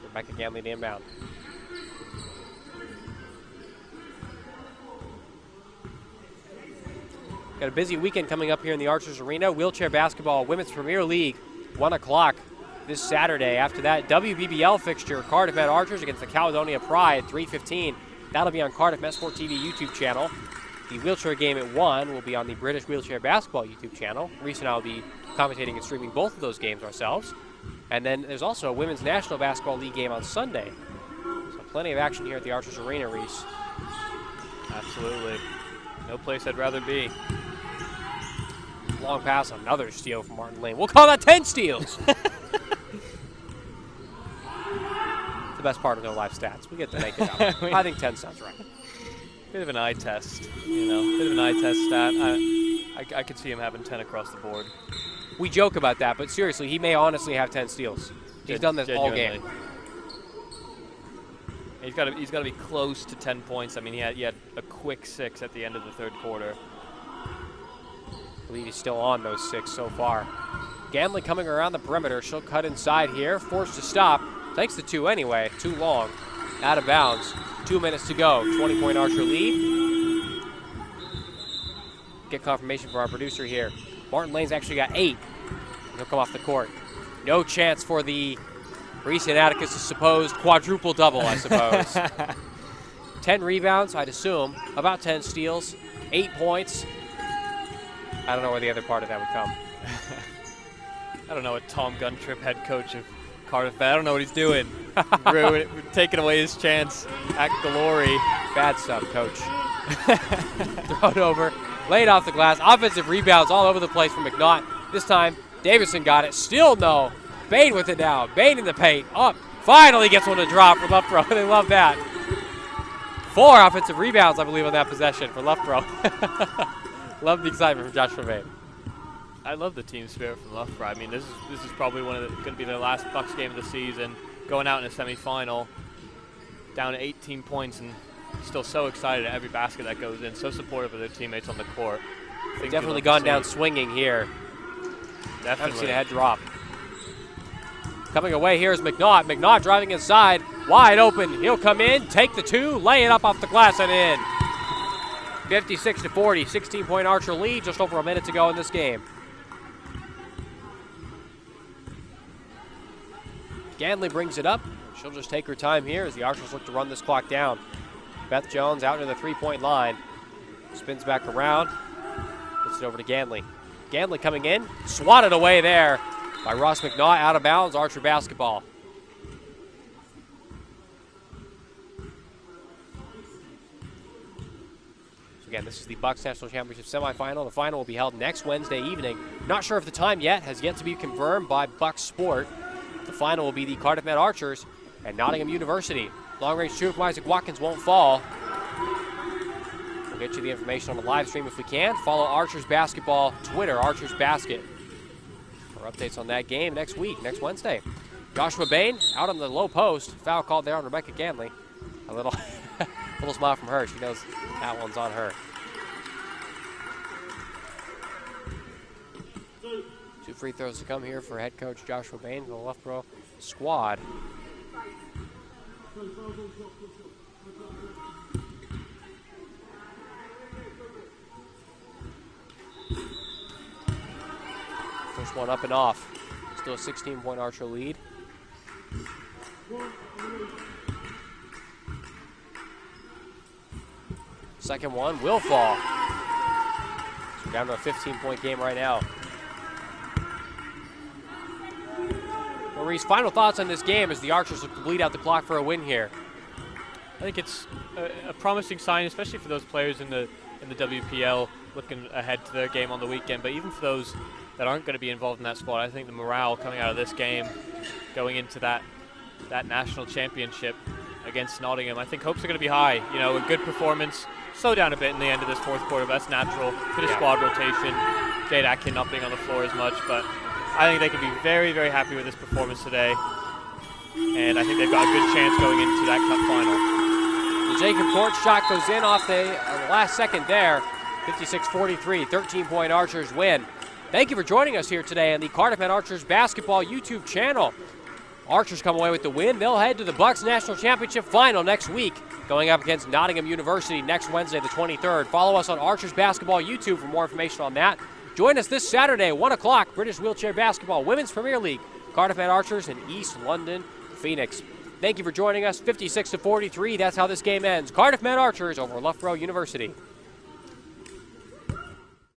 Rebecca Ganley to inbound. Got a busy weekend coming up here in the Archers Arena. Wheelchair basketball, Women's Premier League, 1 o'clock this Saturday. After that, WBBL fixture, Cardiff Met Archers against the Caledonia Pride, 3:15. That'll be on Cardiff Met Sport TV YouTube channel. The wheelchair game at 1 will be on the British Wheelchair Basketball YouTube channel. Reese and I will be commentating and streaming both of those games ourselves. And then there's also a Women's National Basketball League game on Sunday. So plenty of action here at the Archers Arena, Reese. Absolutely. No place I'd rather be. Long pass, another steal from Martin Lane. We'll call that 10 steals. The best part of their live stats. We get to make it up. I think 10 sounds right. Bit of an eye test, you know. Bit of an eye test stat. I could see him having 10 across the board. We joke about that, but seriously, he may honestly have 10 steals. He's done this all game. He's got to be close to 10 points. I mean, he had a quick 6 at the end of the 3rd quarter. I believe he's still on those 6 so far. Ganley coming around the perimeter. She'll cut inside here, forced to stop. Takes the 2 anyway, too long. out of bounds. 2 minutes to go. 20-point Archer lead. Get confirmation for our producer here. Martin Lane's actually got 8. He'll come off the court. No chance for the recent Atticus' supposed quadruple double, I suppose. 10 rebounds, I'd assume. About 10 steals. 8 points. I don't know where the other part of that would come. I don't know what Tom Guntrip, head coach of Cardiff, I don't know what he's doing. Taking away his chance at glory. Bad sub, coach. Thrown over, laid off the glass. Offensive rebounds all over the place from McNaught. This time, Davison got it. Still no. Bain with it now. Bain in the paint. Up. Finally gets one to drop for Loughborough. They love that. 4 offensive rebounds, I believe, on that possession for Loughborough. Love the excitement from Joshua Bain. I love the team spirit from Loughborough. I mean, this is probably going to be their last BUCS game of the season, going out in a semifinal, down 18 points, and still so excited at every basket that goes in, so supportive of their teammates on the court. Definitely gone down swinging here. Definitely. Haven't seen a head drop. Coming away here is McNaught. McNaught driving inside, wide open. He'll come in, take the 2, lay it up off the glass and in. 56-40, 16-point Archer lead, just over a minute to go in this game. Ganley brings it up. She'll just take her time here as the Archers look to run this clock down. Beth Jones out to the 3-point line. Spins back around. Gets it over to Ganley. Ganley coming in. Swatted away there by Ross McNaught. Out of bounds. Archer basketball. So again, this is the BUCS National Championship semifinal. The final will be held next Wednesday evening. Not sure if the time yet has yet to be confirmed by BUCS Sport. The final will be the Cardiff Met Archers and Nottingham University. Long-range shooter from Isaac Watkins won't fall. We'll get you the information on the live stream if we can. Follow Archers Basketball Twitter, Archers Basket, for updates on that game next week, next Wednesday. Joshua Bain out on the low post. Foul called there on Rebecca Ganley. A little, little smile from her. She knows that one's on her. 2 free throws to come here for head coach Joshua Bain, the Loughborough squad. First one up and off. Still a 16-point Archer lead. Second one will fall. So we're down to a 15-point game right now. Maurice, final thoughts on this game as the Archers look to bleed out the clock for a win here. I think it's a promising sign, especially for those players in the WPL looking ahead to their game on the weekend. But even for those that aren't going to be involved in that squad, I think the morale coming out of this game, going into that national championship against Nottingham, I think hopes are going to be high. You know, a good performance. Slow down a bit in the end of this fourth quarter, but that's natural. Bit of squad rotation. Jade Atkin not being on the floor as much, but I think they can be very, very happy with this performance today. And I think they've got a good chance going into that cup final. The Jacob Court shot goes in off the last second there. 56-43, 13-point Archers win. Thank you for joining us here today on the Cardiff Met Archers Basketball YouTube channel. Archers come away with the win. They'll head to the BUCS National Championship final next week, going up against Nottingham University next Wednesday, the 23rd. Follow us on Archers Basketball YouTube for more information on that. Join us this Saturday, 1 o'clock, British Wheelchair Basketball Women's Premier League, Cardiff Met Archers in East London, Phoenix. Thank you for joining us. 56-43, that's how this game ends. Cardiff Met Archers over Loughborough University.